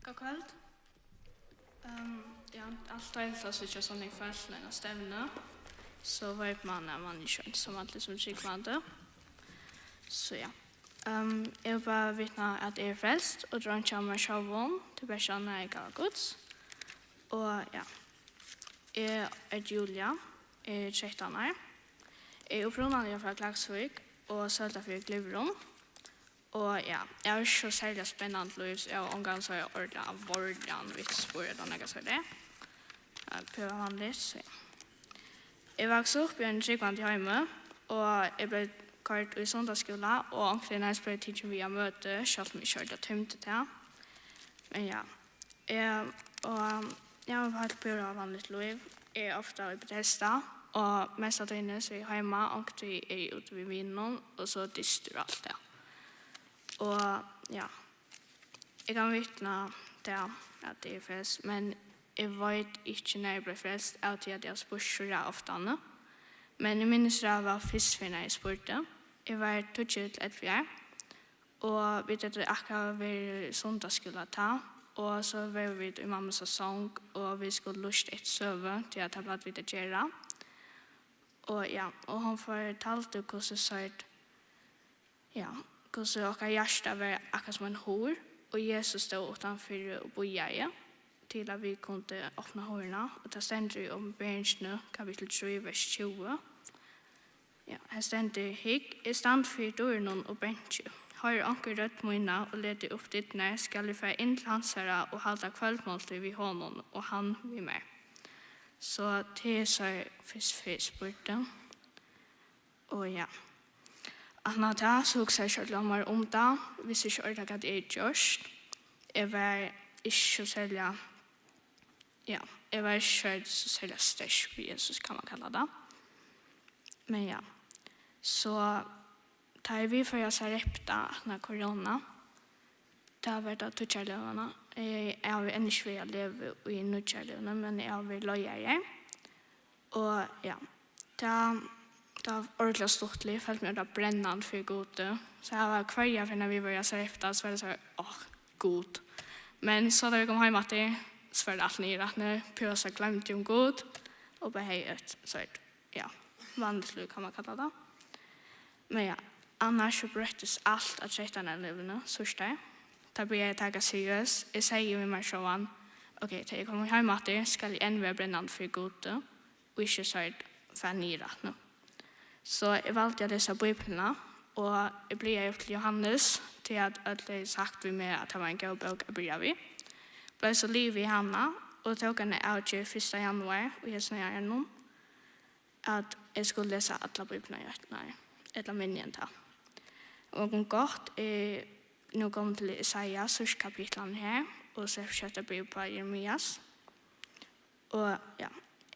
Speaker 7: God kveld. Ja, allt helt så inte sån en fastlägga stämna. Så vet man när man är som att liksom skikmande. Så ja. Jag bara vittna att är frälst och drar en chammer shavon till personer i Gods. Och ja. Jag är Julia, är 13 år. Jag är upprunnad från Klaksvík och sölta för Glivron. Och ja, jag är så särskilt spännande liv. Jag har omgång så jag ordentligt av vården vid spåret och något så det. På vanligt så ja. Jag växte upp i en skikvand i hemma och jag blev kort i söndagsskola och omkring när jag spelade tidsen via möte själv mig körde tömt det. Men ja, jag har varit på vanligt liv. Jag är ofta i Bethesda och mest av tiden så är jag hemma och det är ute vid vinnen och så dyster allt det. Och ja, jag kan vittna till att det är frälst, men jag vet inte när jag blev frälst alltid att jag spurt så ofta. Men jag minns det var fiskfinn när jag spurte. Jag var tuttigt ett år och vet att det akkurat var söndagsskola ta. Och så var vi i mammas sång och vi skulle lusta ett söve till att ha blivit vid att göra. Och ja, och hon fortalte hur så sagt, ja, så och hjärta var akkurat som en hor och Jesus stod utanför och bojade till att vi kunde öppna horna och ta ständer om Bernsnö kapitel 3 vers 20. Ja, här ständer higg är stand för dörren och bänke. Har anker rött mina och leder upp dit när skall vi få in till hans herra och halda kvällmåltid vid honom och han vid mig. Så det är så fiskspurten. Och ja. Annata såg sig själv långar om det. Hvis jag körde att det är just. Jag var inte så sälja. Ja, jag var inte så sälja störst för Jesus kan man kalla det. Men ja. Så tar vi för jag så repta när corona. Det har varit att tutcharlevarna. Jag har ännu svårt att leva i nutcharlevarna men jag vill löja. Och ja. Det var ordentligt stort liv, fällt mig att brännande för god. Så jag var kvar för när vi började så efter så var det så god. Men så när vi kom hem att det så var det allt nytt. Nu på så glömde jag god och behöjt så ja, vanligt liv kan man kalla det. Men ja, annars så berättas allt att sätta i livet så det. Där blir jag taga seriöst. Jag säger med mig så okej, när jag kommer hem att det ska jag än vara brännande för god och inte så för nytt nu. Så jag valde att läsa biblarna och jag blev upp till Johannes till att det sagt vid mig att det var en god bok att börja vid. Jag blev så liv i Hanna och tog henne out 1 januari och jag snöjade honom att jag skulle läsa alla biblarna i öppnar, eller minningen ta. Och gott är nu kom till Isaias kapitlen här och så fortsätter bibeln på Jeremias. Och ja.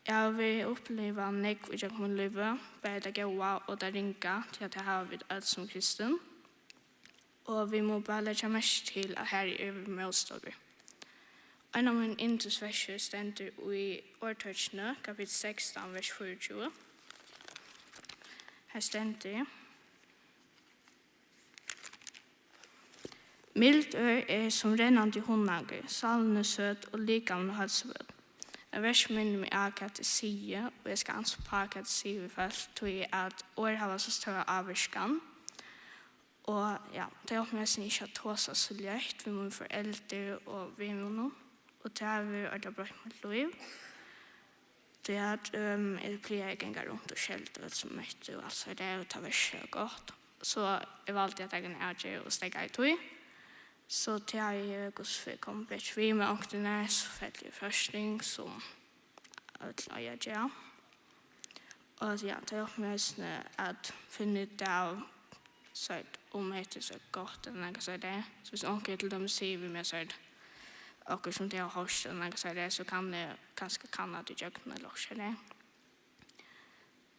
Speaker 7: Jag vill uppleva nek och jag kommer leva, bara det goa och det ringa till att jag har vid allt som kristen. Och vi må bara lägga mest till att här är vi målstående. En av min intresverser ständer i Årtörtsnö, kapitel 16, vers 24. Här ständer mild är som rännande hundnagel, salne söt och likamne halsvöld. Jag vers minner mig att det säger och jag ska ansvara på att det säger först till att år har så stora avvarskan. Och ja, det är också inte att tåsa så lätt vid min föräldrar och vid honom. Och det har vi att bra mitt liv. Det är att jag blir gänga runt och skälta som mötte och alltså det och ta vers gott. Så jag valde att jag är och stäcka i tog. Så till jag kom bättre vid med och den är så fällig forskning som jag gör. Och ja, det är också att finna ut av så att om det är så gott eller något så det. Så hvis onkel till dem säger vi med så att och som det har hört eller något så det så kan det ganska kan att jag kunna lossa det.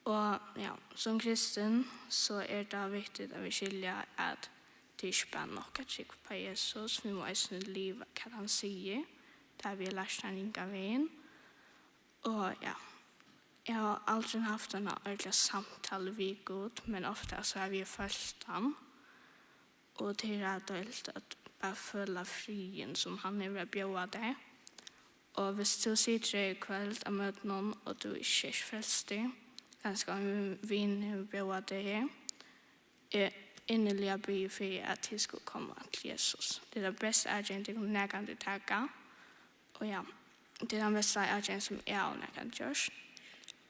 Speaker 7: Och ja, som kristen så är det viktigt att vi skiljer att det är spännande och att kika på Jesus. Vi må också leva vad han säger. Där vi lärt han inga vägen. Och ja, jag har aldrig haft en ordentlig samtal vid Gud. Men ofta så har vi följt han. Och det är dåligt att att føle frien som han är bjöd dig. Och hvis du sitter i kväll och möter någon och du inte är fästig, ganska vin bjöd dig, innerliga be för att det skulle komma till Jesus. Det är det bästa agent jag kan tacka. Och ja, det är den bästa agent som jag kan göra.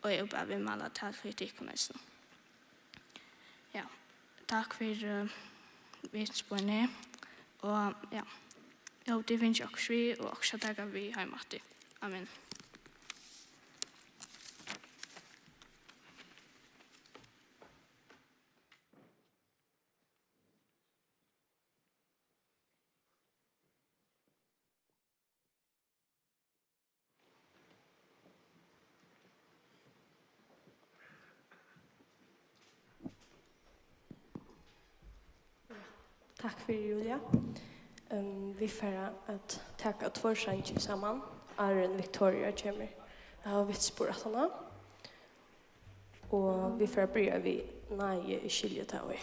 Speaker 7: Och jag bara vill alla tack för det. Ja, tack för vitspånet. Och ja, jag hoppas det finns också vi och också tackar vi hemma till. Amen.
Speaker 1: Tack för Julia. Vi får att tacka två sanger samman. Aaron Victoria kommer av vitsporatarna. Och vi får börja vid Naje i Kiljetaui.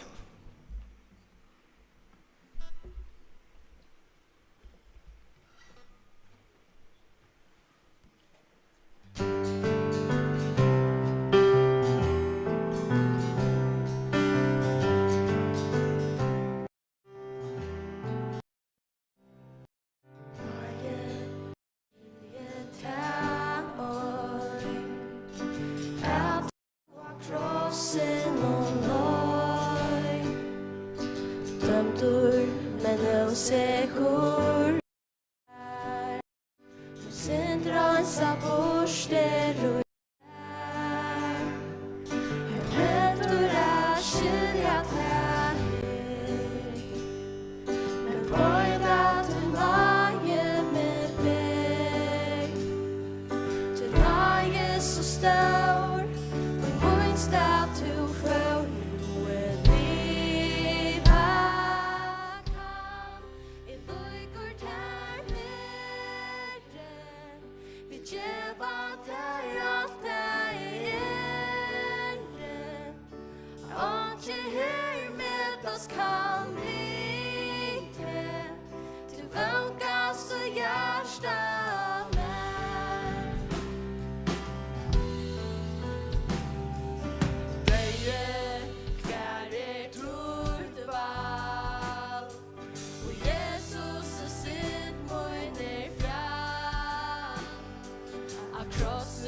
Speaker 8: Cross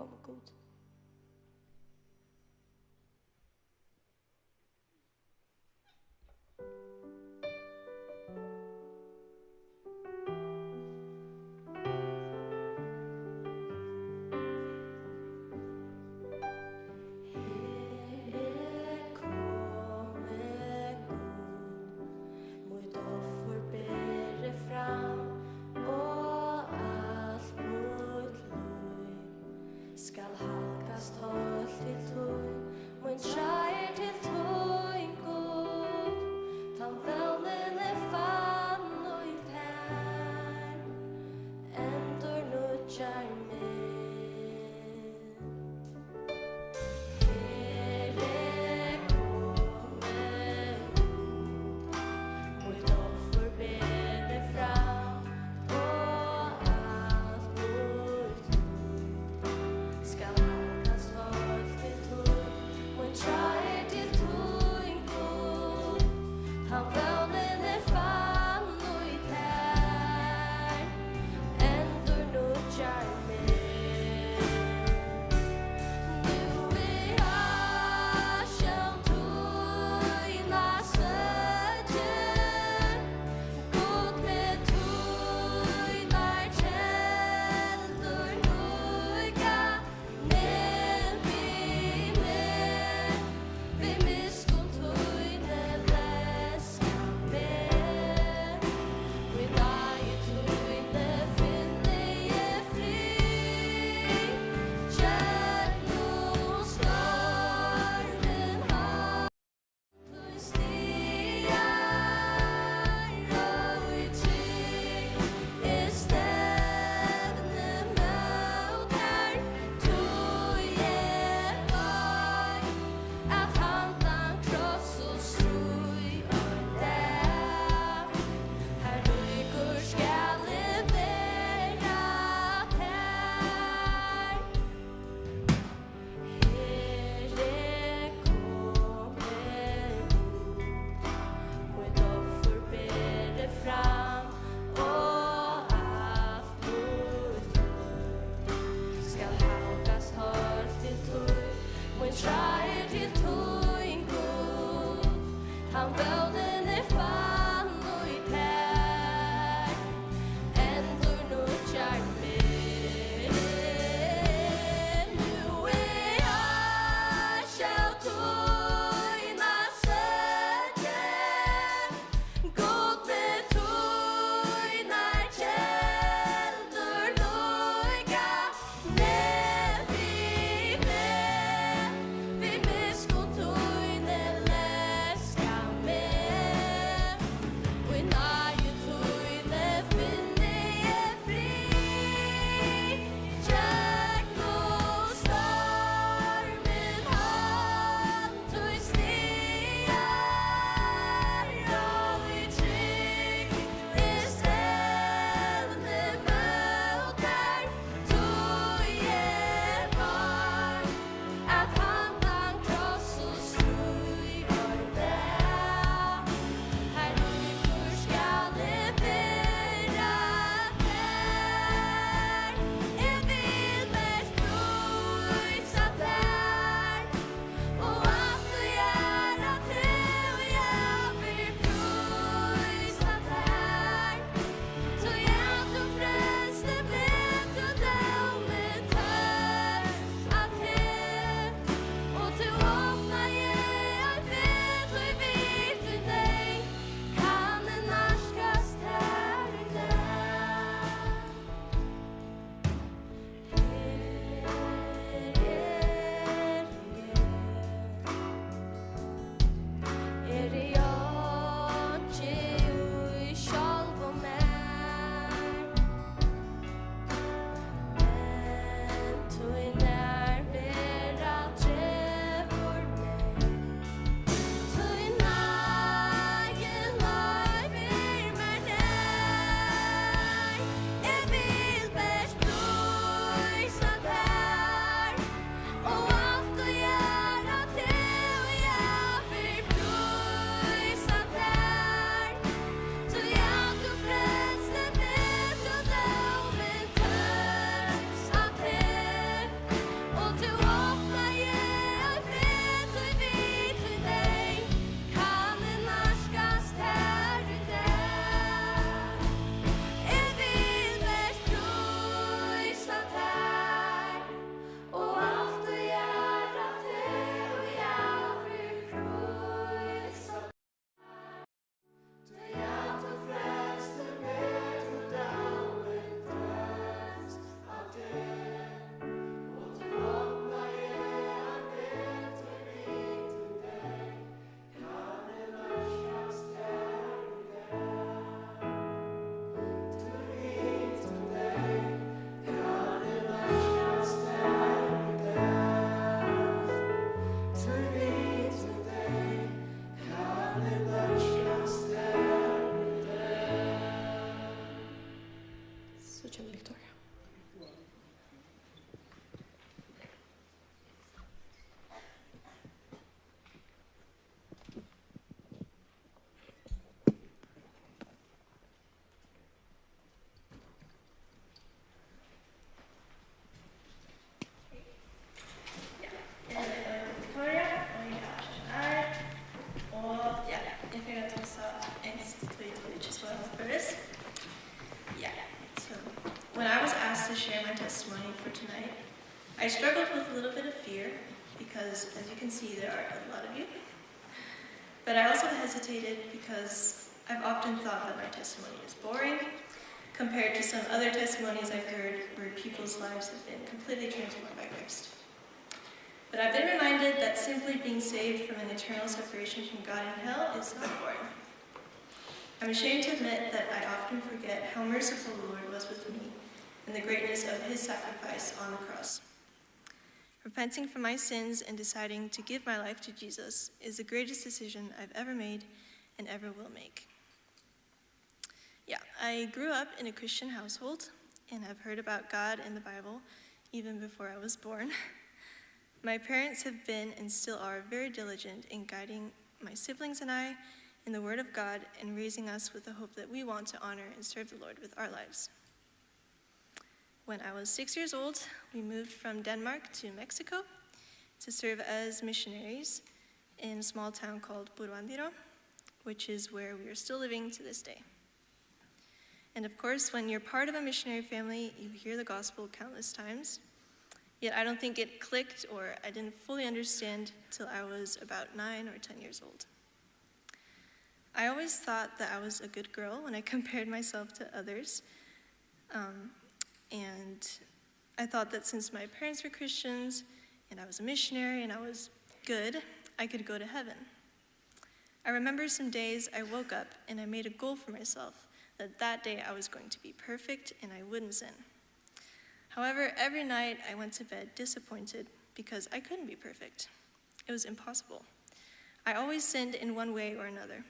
Speaker 1: kommer god.
Speaker 8: med for tonight, I struggled with a little bit of fear because, as you can see, there are a lot of you. But I also hesitated because I've often thought that my testimony is boring compared to some other testimonies I've heard where people's lives have been completely transformed by Christ. But I've been reminded that simply being saved from an eternal separation from God in hell is not boring. I'm ashamed to admit that I often forget how merciful the Lord was with me and the greatness of his sacrifice on the cross. Repenting from my sins and deciding to give my life to Jesus is the greatest decision I've ever made and ever will make. Yeah, I grew up in a Christian household and have heard about God and the Bible even before I was born. My parents have been and still are very diligent in guiding my siblings and I in the Word of God and raising us with the hope that we want to honor and serve the Lord with our lives. When I was 6 years old, we moved from Denmark to Mexico to serve as missionaries in a small town called Buruandiro, which is where we are still living to this day. And of course, when you're part of a missionary family, you hear the gospel countless times. Yet I don't think it clicked or I didn't fully understand till I was about 9 or 10 years old. I always thought that I was a good girl when I compared myself to others. And I thought that since my parents were Christians and I was a missionary and I was good, I could go to heaven. I remember some days I woke up and I made a goal for myself that that day I was going to be perfect and I wouldn't sin. However, every night I went to bed disappointed because I couldn't be perfect. It was impossible. I always sinned in one way or another.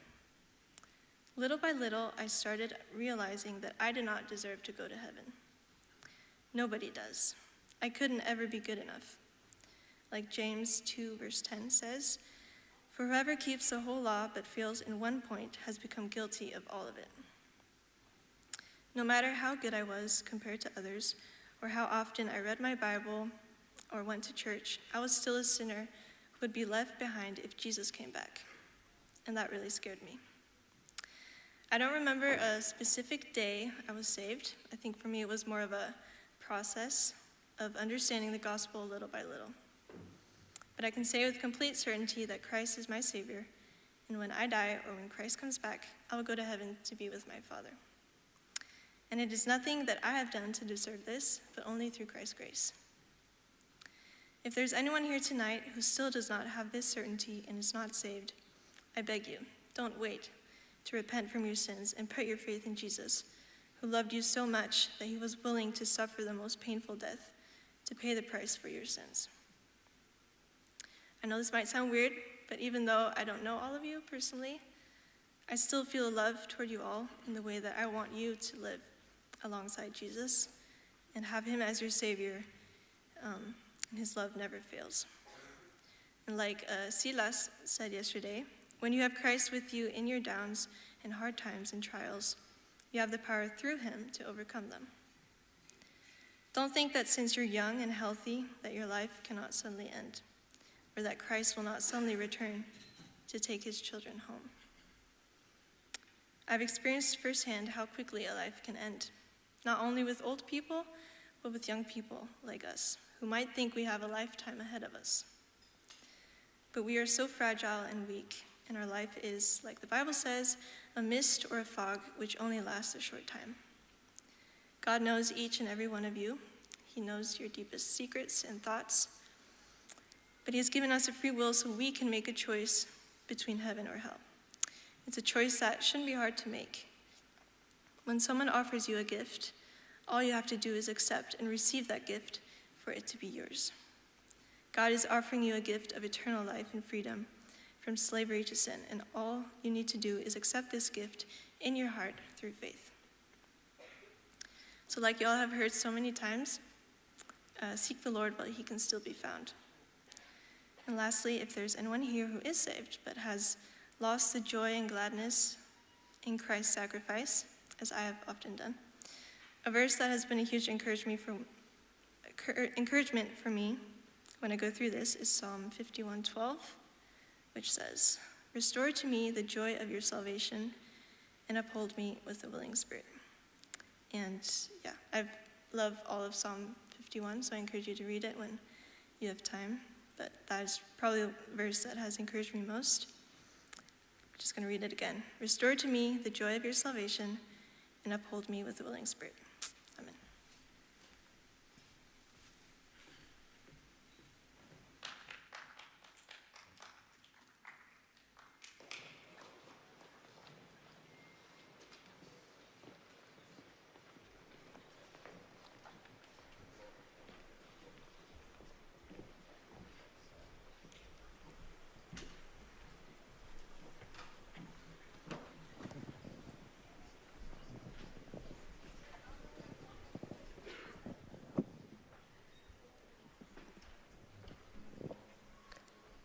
Speaker 8: Little by little, I started realizing that I did not deserve to go to heaven. Nobody does. I couldn't ever be good enough. Like James 2 verse 10 says, "For whoever keeps the whole law but fails in one point has become guilty of all of it." No matter how good I was compared to others, or how often I read my Bible or went to church, I was still a sinner who would be left behind if Jesus came back. And that really scared me. I don't remember a specific day I was saved. I think for me it was more of a process of understanding the gospel little by little. But I can say with complete certainty that Christ is my Savior, and when I die or when Christ comes back, I will go to heaven to be with my Father. And it is nothing that I have done to deserve this, but only through Christ's grace. If there's anyone here tonight who still does not have this certainty and is not saved, I beg you, don't wait to repent from your sins and put your faith in Jesus, who loved you so much that he was willing to suffer the most painful death to pay the price for your sins. I know this might sound weird, but even though I don't know all of you personally, I still feel love toward you all in the way that I want you to live alongside Jesus and have him as your Savior, and his love never fails. And like Silas said yesterday, when you have Christ with you in your downs and hard times and trials, you have the power through him to overcome them. Don't think that since you're young and healthy that your life cannot suddenly end, or that Christ will not suddenly return to take his children home. I've experienced firsthand how quickly a life can end, not only with old people, but with young people like us, who might think we have a lifetime ahead of us. But we are so fragile and weak, and our life is, like the Bible says, a mist or a fog which only lasts a short time. God knows each and every one of you. He knows your deepest secrets and thoughts. But he has given us a free will so we can make a choice between heaven or hell. It's a choice that shouldn't be hard to make. When someone offers you a gift, all you have to do is accept and receive that gift for it to be yours. God is offering you a gift of eternal life and freedom from slavery to sin, and all you need to do is accept this gift in your heart through faith. So like you all have heard so many times, seek the Lord while he can still be found. And lastly, if there's anyone here who is saved but has lost the joy and gladness in Christ's sacrifice, as I have often done, a verse that has been a huge encouragement for me when I go through this is Psalm 51:12, which says, "Restore to me the joy of your salvation and uphold me with a willing spirit." And yeah, I love all of Psalm 51, so I encourage you to read it when you have time. But that is probably the verse that has encouraged me most. I'm just going to read it again. Restore to me the joy of your salvation and uphold me with a willing spirit. Amen.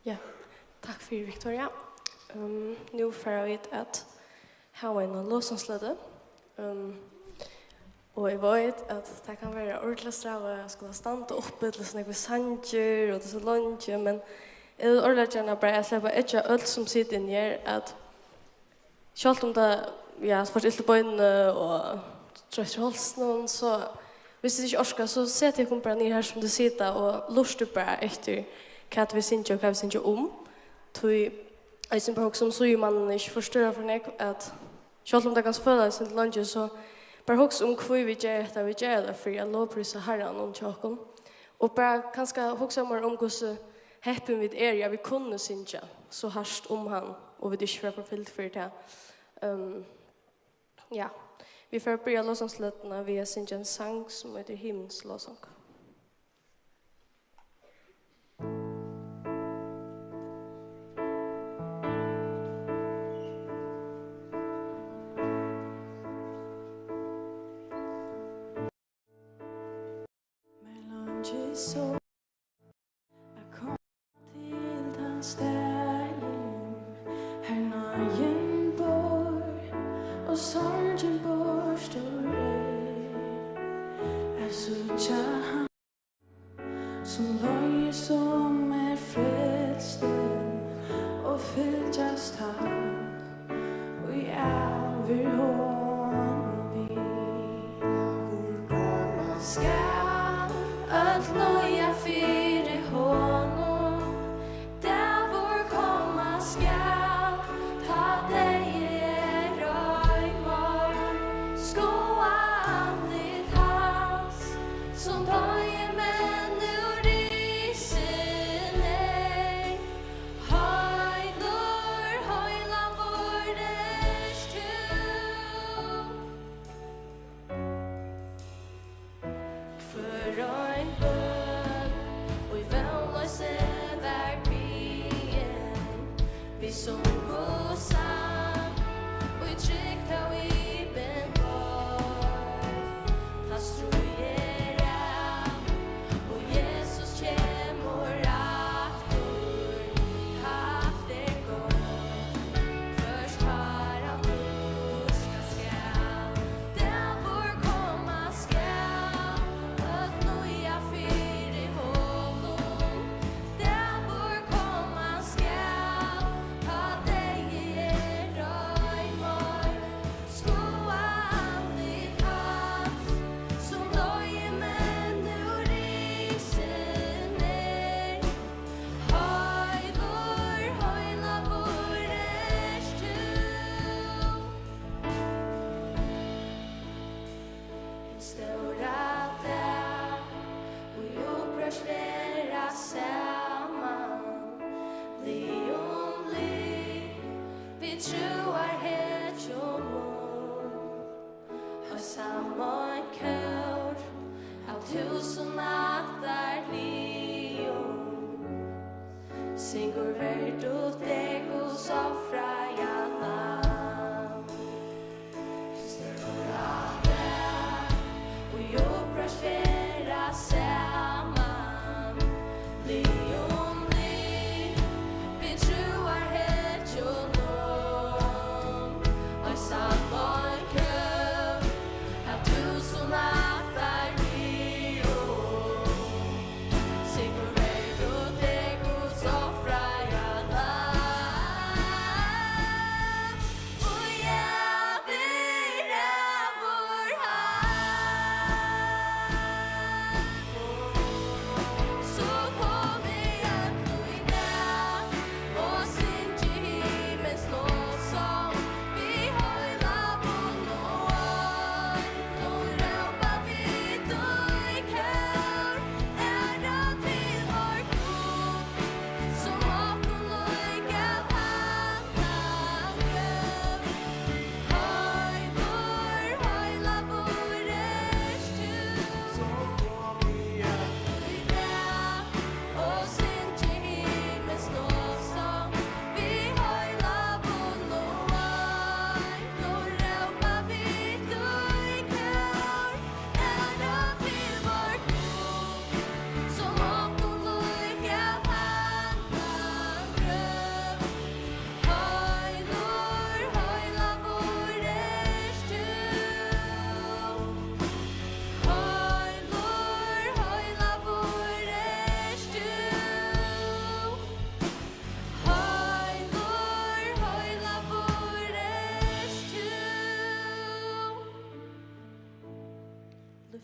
Speaker 1: Ja, takk for Victoria. Nu får vi at ha en låsangslede. Og jeg vet at det kan være ordentlig strav å skulle stande oppe til sånne sanger og til så lunge, men jeg vil ordentlig gjerne bare slippe ikke alt som sitter inn her, at selv om det får til bøyene og trøster halsen, så hvis det ikke orsker, så setter jeg bare ned her som det sitter og lurer bare etter hva vi synes og hva vi synes om. Jeg synes bare også som så man ikke forstår for meg at selv om det kan føles til lunge, så bare også om hva vi gjør etter vi gjør det, for jeg lovpriser herren og tjokken. Og bare kanskje også mer om hvordan heppen vi ja, vi kunne synes så hardt om han, og vi ikke får forfylt for det. Ja, vi får börja låtsangsledene via synge en sang som heter Himmels låtsang. Så jag kom till den ställen här nagen bor och sorgen bor stor är så han som löj som frälst och fyllt just han och jag vill honom vi vår komma skall att nöja fyra honom där vår komma skall ta dig röjmar skoa andligt hans som tar män ur risene höjlor höjla vårders tro för en bön och i vänlöse verkligen vi som går sam och i trygt har vi been var fast trojera och Jesus kämmor aftur haft det gott först har han buska skall där vår komma skall att nöja fyra honom där vår komma skall ta dig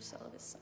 Speaker 1: så vissa.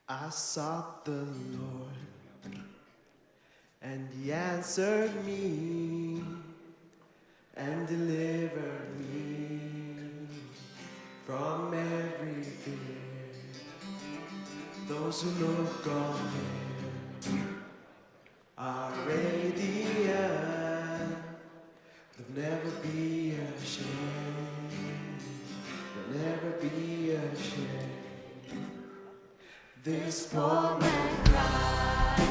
Speaker 9: I sought the Lord, and he answered me and delivered me from every fear. Those who look on him are radiant, they'll never be ashamed, they'll never be ashamed. This poor man cried,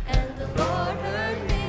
Speaker 9: and the Lord heard me.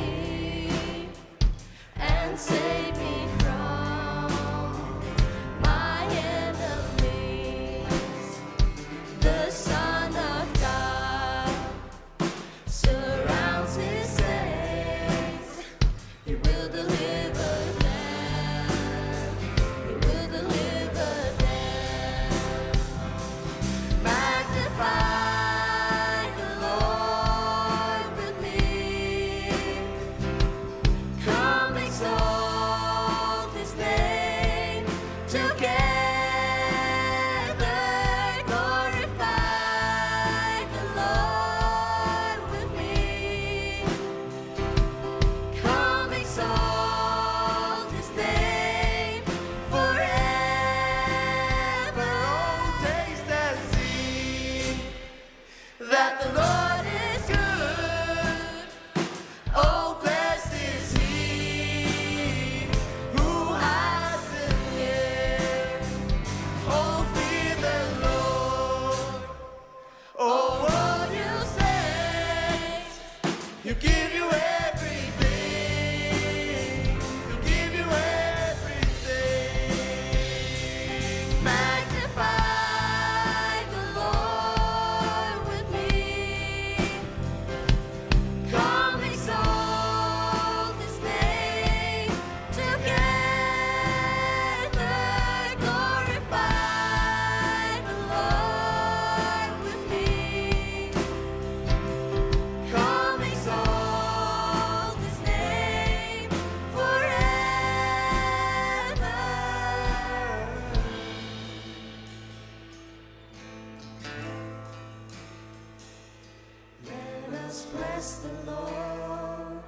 Speaker 1: bless the Lord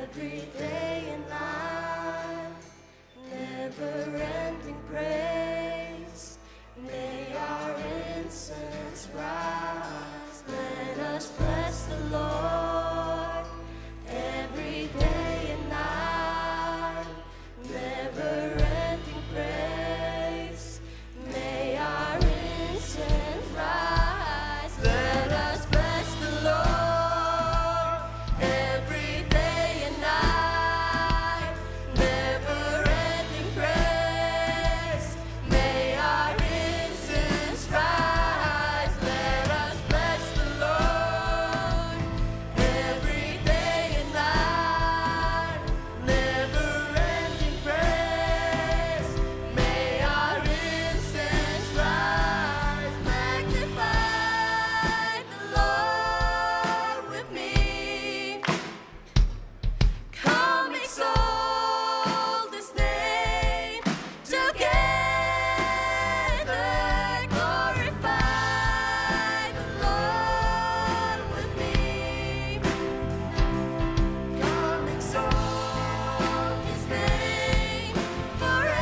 Speaker 1: every day and night. Never-ending praise, may our incense rise. Let us bless the Lord every day and night. Never-ending praise, may our incense rise. Let us bless the Lord every day and night. Never-ending praise, may our incense rise. Let us bless the Lord every day and night. Never-ending praise, may our incense rise. Magnify the Lord with me. Come exalt His name together. Glorify the Lord with me. Come exalt His name forever.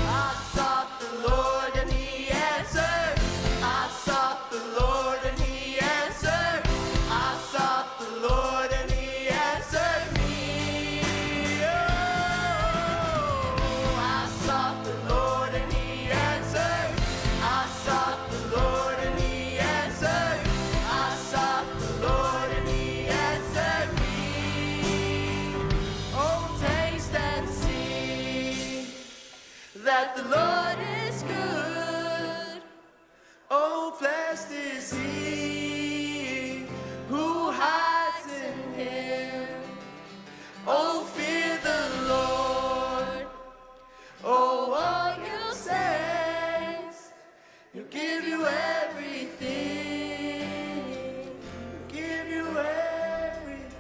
Speaker 1: I sought the Lord and He answered. I sought the Lord and He answered. I sought the Lord and He answered me. Oh, I sought the Lord and He answered. I sought the Lord and He answered. I sought the Lord and He answered me. Oh, taste and see that the Lord is good. Oh, blessed is he who hides in Him. Oh, fear the Lord. Oh, all you saints, He'll give you everything. He'll give you everything.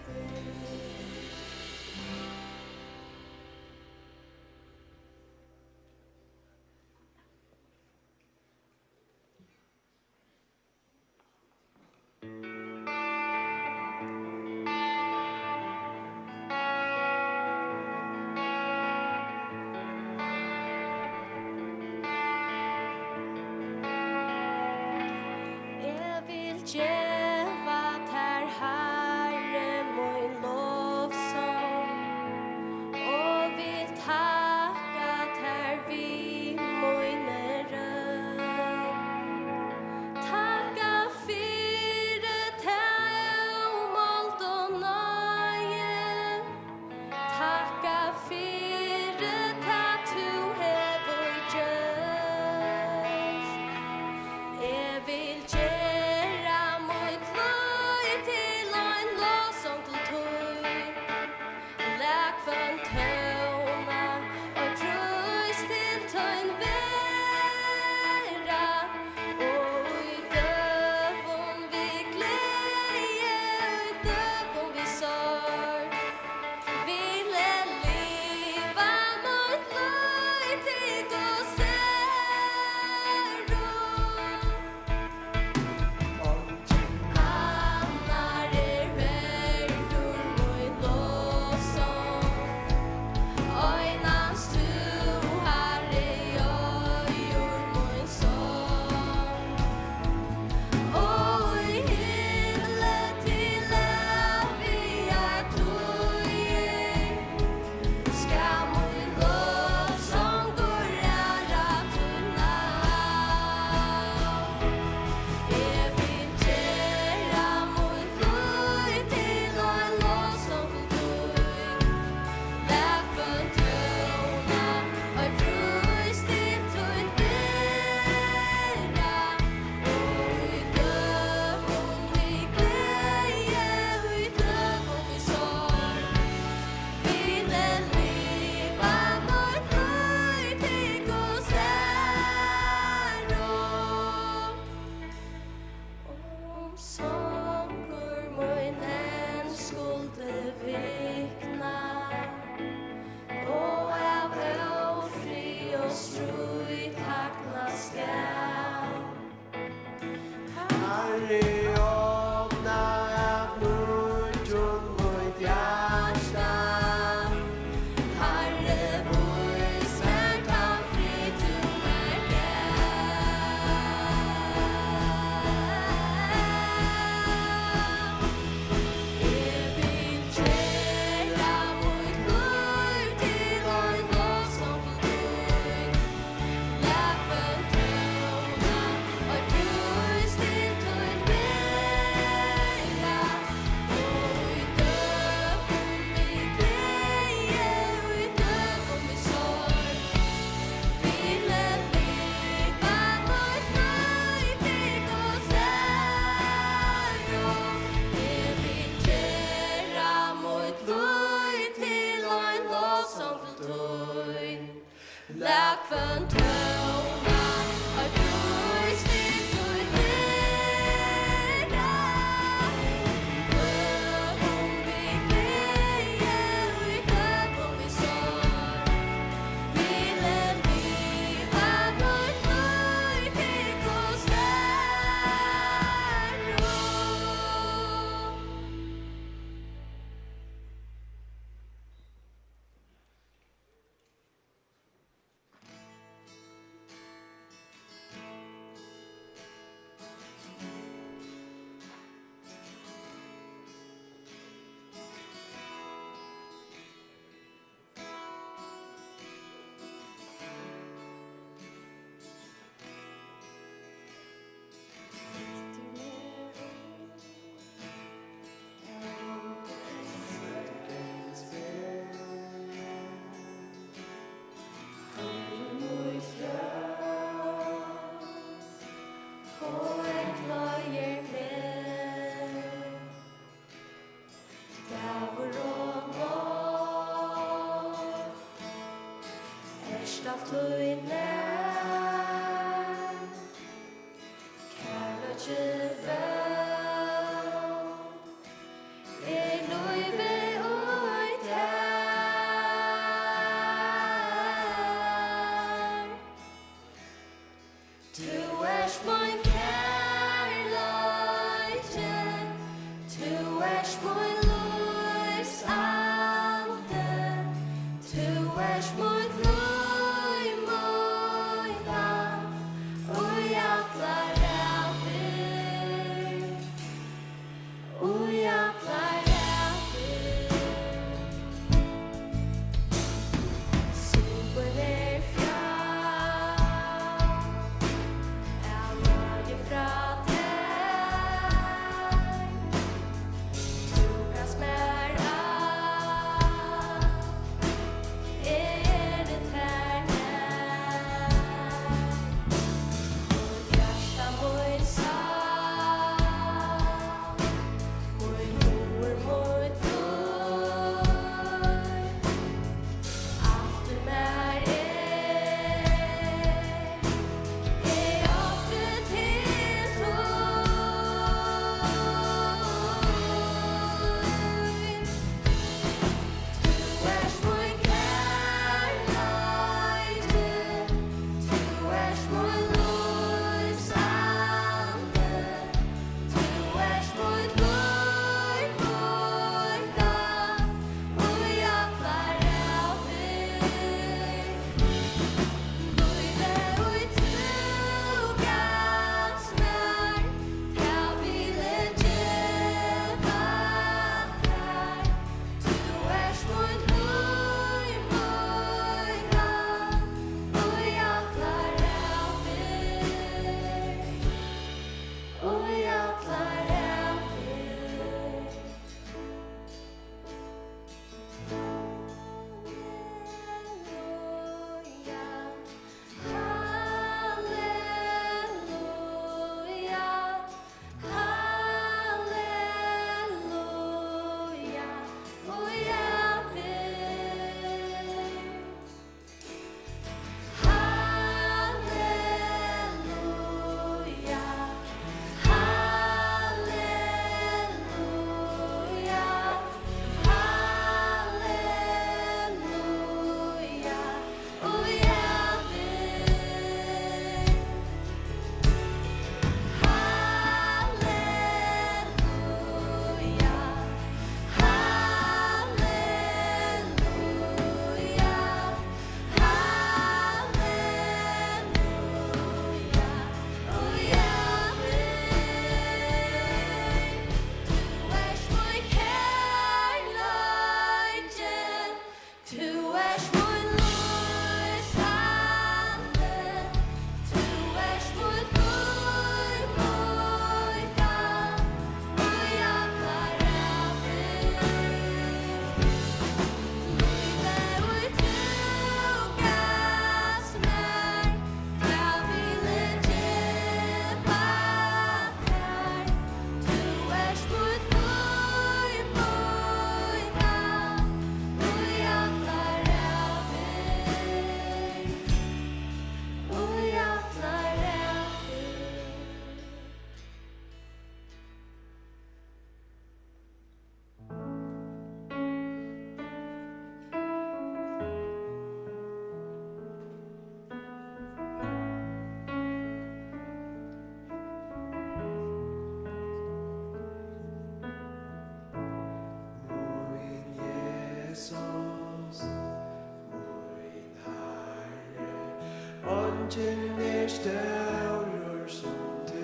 Speaker 9: Ongin større som du,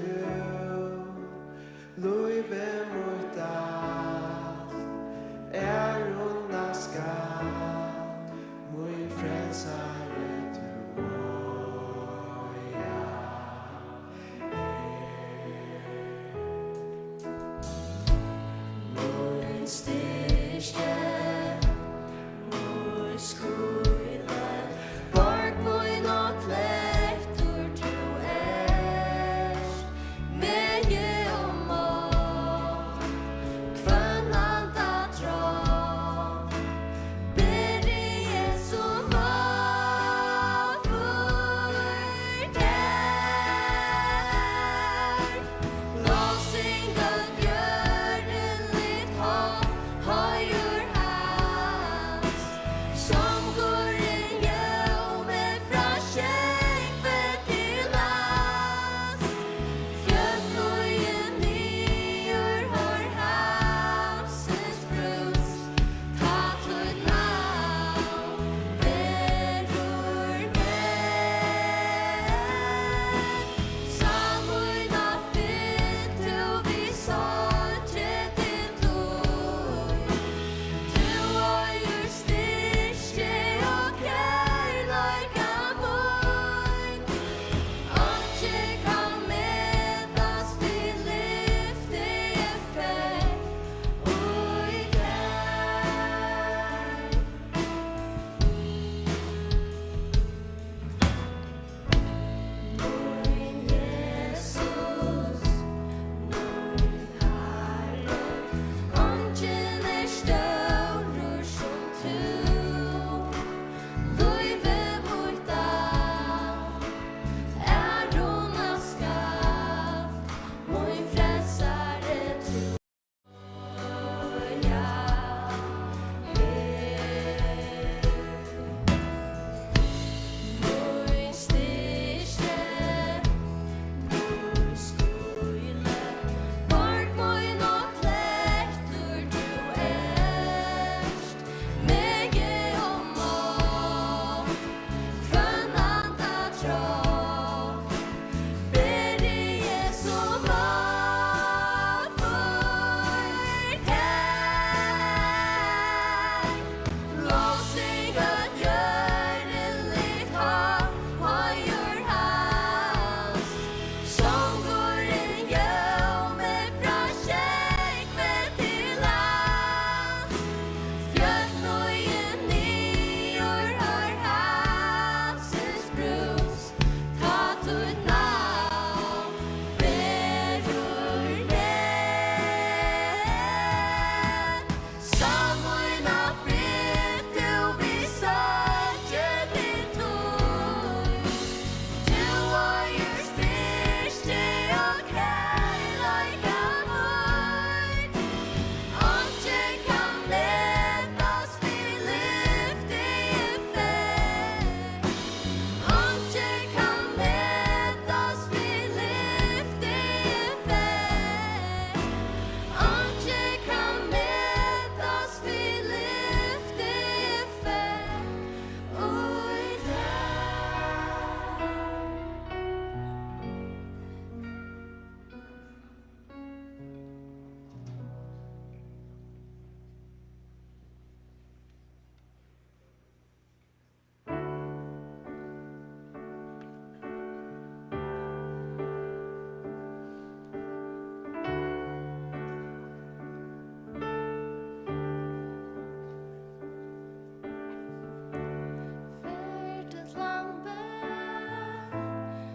Speaker 9: Løyve mot alt, undaskall, min frelsare du ja. Min styrke, min skole, borg min og klættur du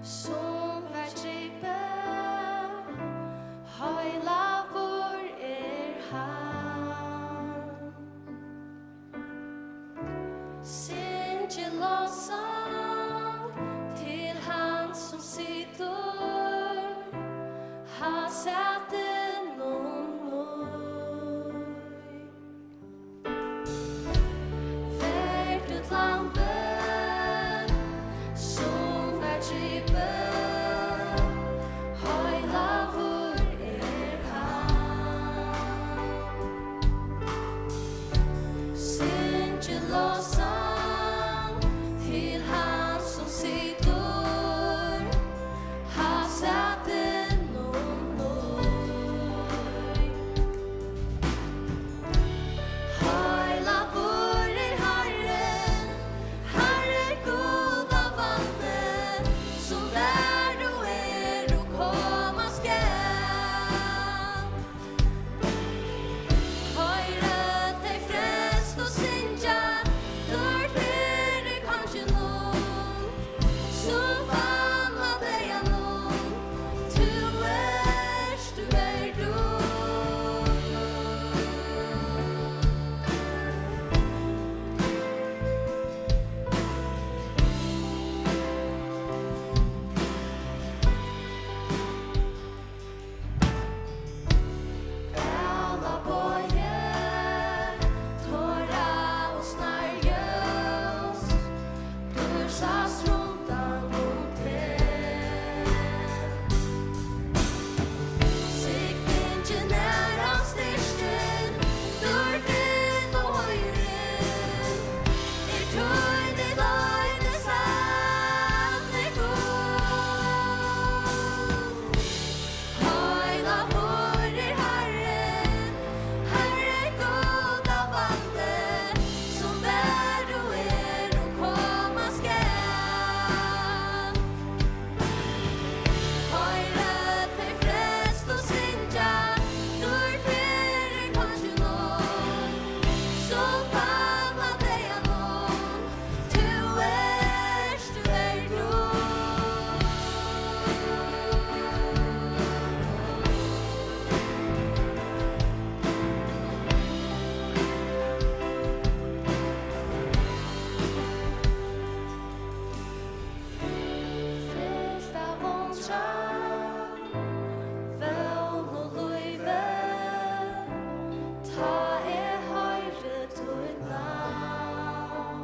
Speaker 9: som var tripe, heila vår han. Sinje låsang til han som sitter, ha säten någon Värt ut lampen som var tripe, heila vår han. Sinje låsang till han som sitter, ha säten heila vår Herren, Herre god av vannet, som värd och komma skall. Høyre deg frelst og synja, når flere kanskje noen, så vanna deg av noen, du Alla boje, tåra och snarljus, dursas rundan te. Sikten nära styrsten, dörren och höjren, tøyde løgne sanne god. Heila vår Herren, Herre god av vannet, som värd och komma skall. Høyre deg frelst og synja, når flere kanskje noen, så vanna deg av noen, du Fyllt av vondra, vøvn og løyve, ta høyre ditt navn.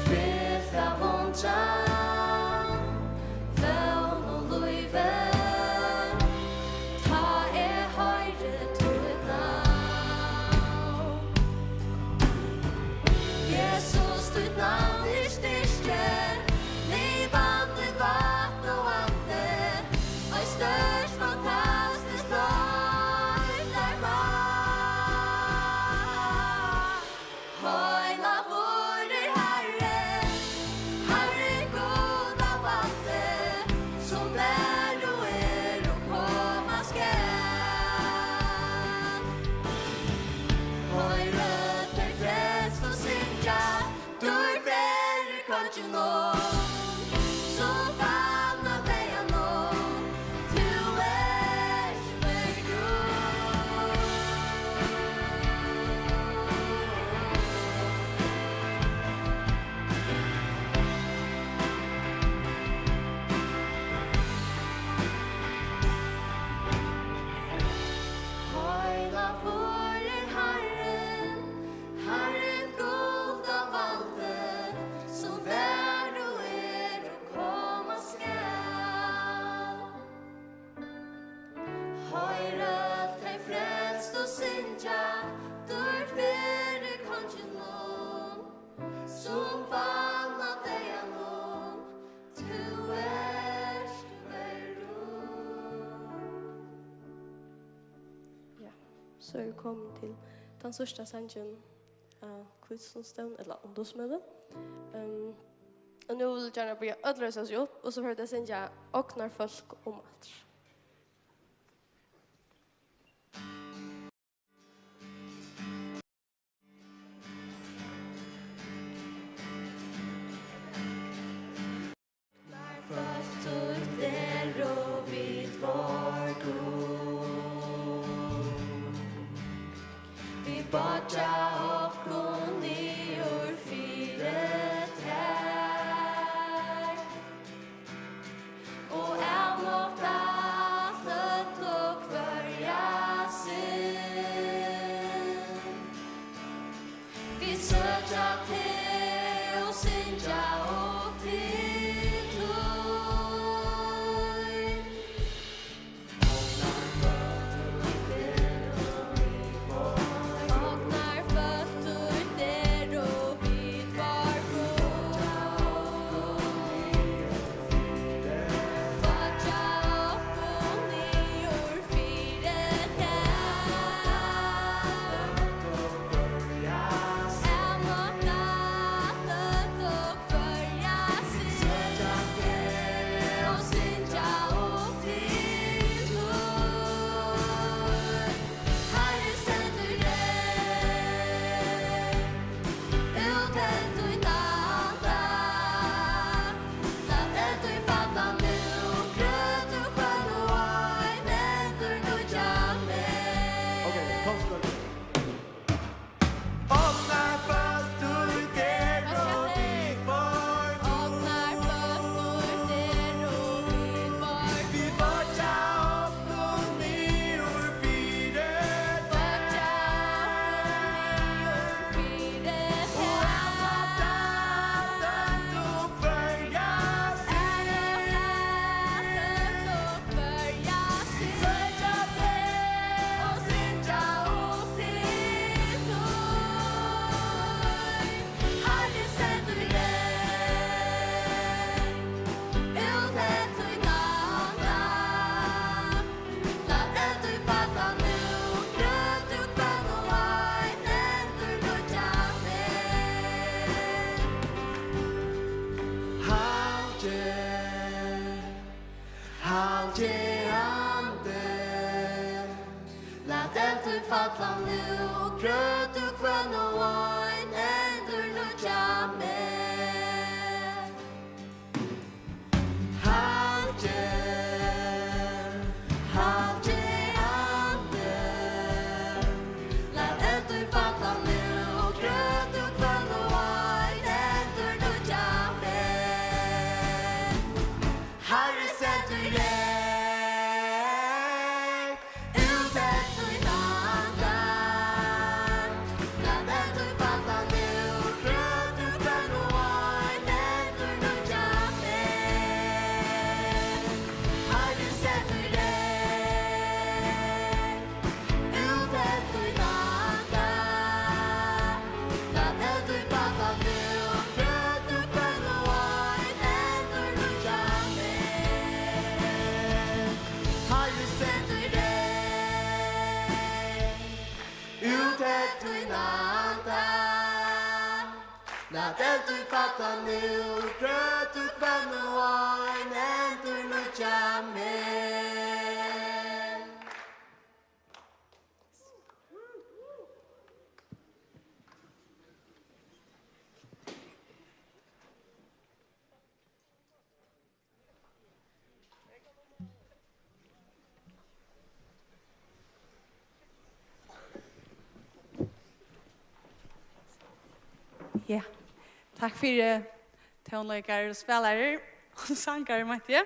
Speaker 9: Fyllt av vondra, vøvn og løyve, ta høyre ditt navn. Jesus, ditt navn styrke, levande vatten og ande, og størst fantastisk lov der var. Heila vår Herren, Herre god av vannet, som värd och komma skall. Høyre deg frelst og synja, dør flere kanskje noen, så vanna deg av noen, du meg god. Heila vår Herren, Herren god av vannet, som värd och komma skall. Høyre deg frelst og synja, dør flere kanskje noen, som vanna deg av noen, du
Speaker 1: Ja, så er vi kommet til den største sangen av Hvítusunnudag, eller Ungdómsmøti. Og nå vil jeg gjerne bli ødeløs oss opp, og så får jeg synge «Åknar folk om at».
Speaker 9: falla nu och gröt och kvön och wine endur nu jamme Falla nu, gröt och kvön och wine endur nu jamme
Speaker 2: Ja. Takk for tonløykere og spillere og sangere, måtte jeg.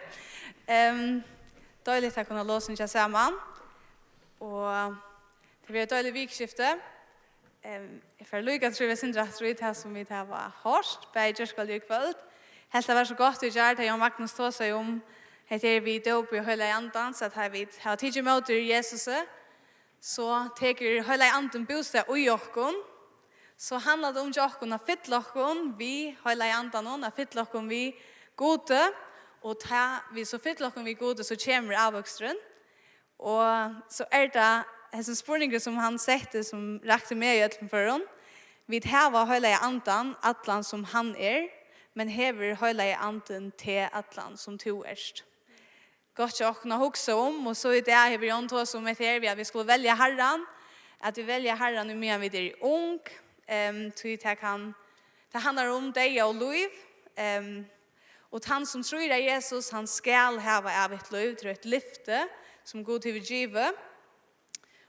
Speaker 2: Døylig å kunne låse seg sammen. Og det blir et døylig vikskifte. Jeg får lykke til å være sin rett ut her som vi tar var hårst, bare i Gjørskvold i kveld. Helt det var så godt å gjøre det, Jan Magnus tog seg om etter vi døp i høyla i andan, så at vi har tidlig møter Jesus, så teker høyla i andan bostad ui okkon, så handlar det om jokkon att fylla okkon vi höjla i andan att fylla okkon vi gode och ta vi så fylla okkon vi gode så kommer avväxtren och så det en spurning som han sätter som rakte med i ötlen för hon vi har höjla i andan atlan som han men hever höjla i andan till atlan som to erst gott jag kunna huxa om och så är det här vi antar som ett här vi skulle välja Herren att vi väljer Herren nu medan vi är ung det handlar om dig och liv och han som tror att Jesus han skall ha evigt liv till ett lyfte som god till givet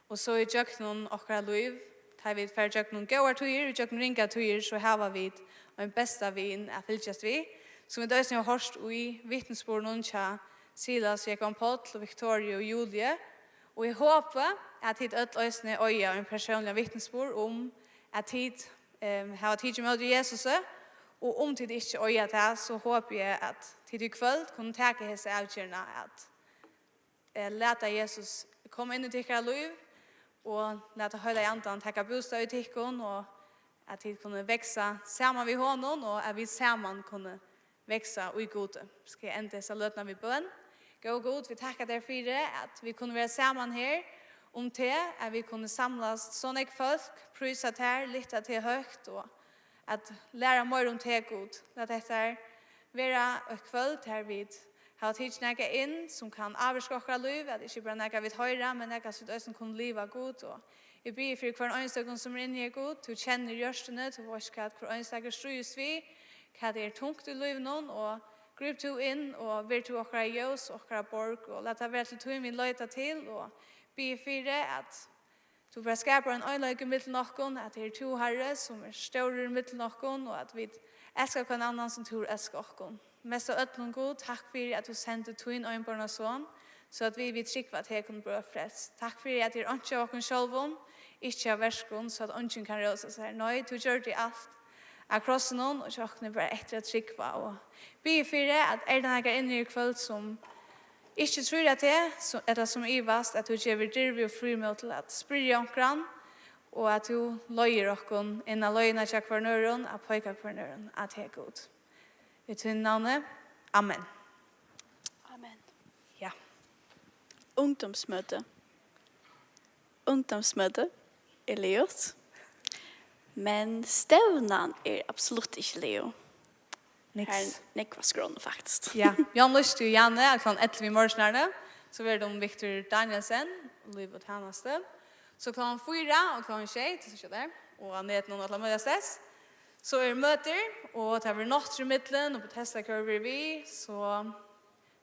Speaker 2: och så är jag någon och liv tar vi för jag någon goda tojer och jag ringa tojer så har vi en bästa vin att fyllas vi som vi då har hört i vittnesbörd någon tja Silas, Jakob Paul, Victoria och Julia och jag hoppas att det ett ösne öja en personlig vittnesbörd om att tid har tid med Jesus och om tid inte öja det så hoppas jag att tid i kväll kunna ta hese avgörna att låta Jesus komma in i ditt liv och låta höra i andan ta bostad i tikkon och att tid kunna växa samman vid honom och att vi samman kunna växa och i gode. Ska jag inte så lötna vid bön. Gå god, vi tackar dig för det att vi kunde vara samman här om det att vi kunde samlas såna folk, prisa till, lyfta till högt och att lära mer om det god. Låt detta vara ett kväll där vi har tidsnäga in som kan avskaka liv, att inte bara näga vid höra men näga så att som kan leva god och jag ber för kvar ensdagen som är inne god, du känner görstene, du vet att kvar ensdagen strys vi, vad det är tungt i livet och grip du in och vill du åka ljus och åka borg och låta vara till tog min löjta till och be för det att du bara skapar en öjlöjk i mittel nockon att det är två herre som är större i mittel nockon och att vi älskar på en annan som tror älskar ockon. Mest av ötlån god, tack för att du sände tvin och en barn son så att vi vid tryck att jag kunde bli frälst. Tack för att det är inte ockon självon, inte av verskon så att ungen kan rösa sig. Nej, du gör det allt. Jag krossar någon och jag kan bara efter att trycka och be för det att är den här inne i kväll som inte tror att det är det som ivast att du ger dirvi och frimöt till att sprida omkran och att du löjer okkon innan löjna tja kvar nöron att pojka kvar nöron att det är god. I till namnet. Amen.
Speaker 3: Amen.
Speaker 2: Ja.
Speaker 3: Ungdómsmøti. Ungdómsmøti är leot. Men stevnan är absolut inte leo. Här nekva skrån faktiskt.
Speaker 2: Ja, Jan Lust och Janne, klockan 11 i morgon så var det om Victor Danielsen, Liv och Tanaste. Så klockan 4 och klockan 6 så där och han vet någon alla mötes. Så är möter och tar vi natt i mitten och på testa kurvor vi så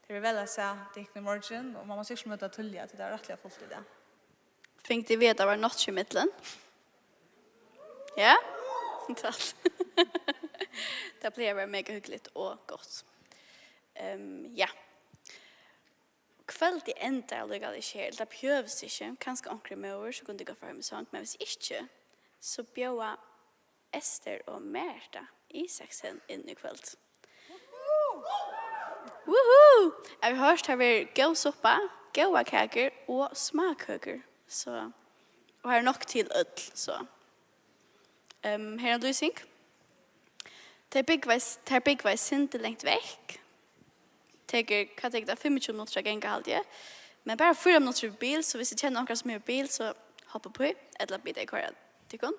Speaker 2: det är väl att säga det är morgon och man måste ju möta tulliga till det är rättliga fullt i det.
Speaker 3: Fick de veta var natt i mitten? Ja? Tack. Det blir väl mega hyggligt och gott. Ja. Kvällt i enda är det sker. Det behövs inte. Kanske omkring med år så kunde det gå för med sånt. Men hvis inte så bjöd Ester och Märta Isaksen in i kvällt. Woohoo! Jag har hört att vi är god soppa, goda kakor och smakkakor. Så, och här är nog till öll. Så. Här är en lysning. Det byggvar inte längt väck. Kan ta 25 minuter att gänga allt det. Men bara 4 minuter i bil, så hvis du känner någon som har bil så hoppa på eller bli det kvar till kon.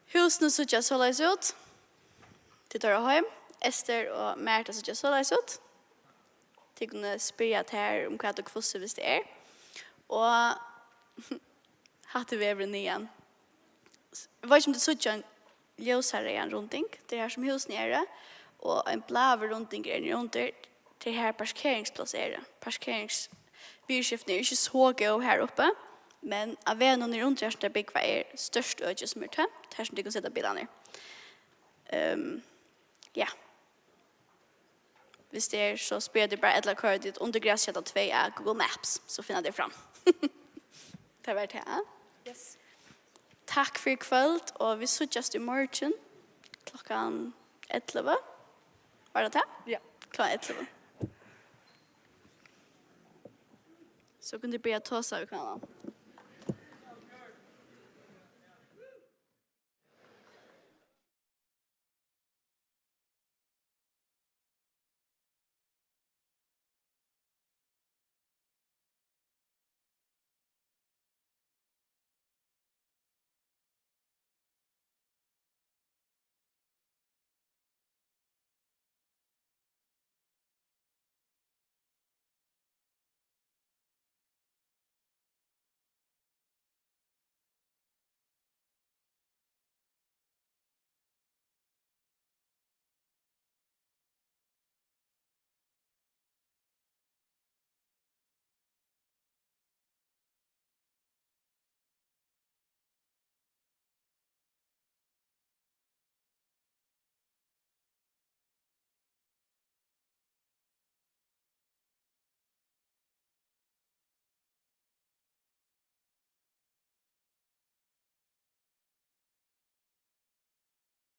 Speaker 3: Husen så jag så läs ut. Till tar hem. Ester och Märta så jag så läs ut. Till kunna spela här om vad det kostar visst det är. Och hade vi även igen. Vad som det så jag ljósare en runding. Det här som husen är det och en blå runding är under. Det här parkeringsplats är det. Parkeringsvirskiften är inte så god här uppe. Men av vägen under runt där byggva är störst öde som är tömt. Här som du kan sätta bilarna. Ja. Hvis det är så spelar det bara ett lakör dit under gräskätta 2 är Google Maps. Så finner det fram. Det var det här.
Speaker 2: Yes.
Speaker 3: Tack för kvällt och vi ses i morgon. Klockan 11. Var det här?
Speaker 2: Ja.
Speaker 3: Klockan 11. Så kunde du börja ta sig av kvällen.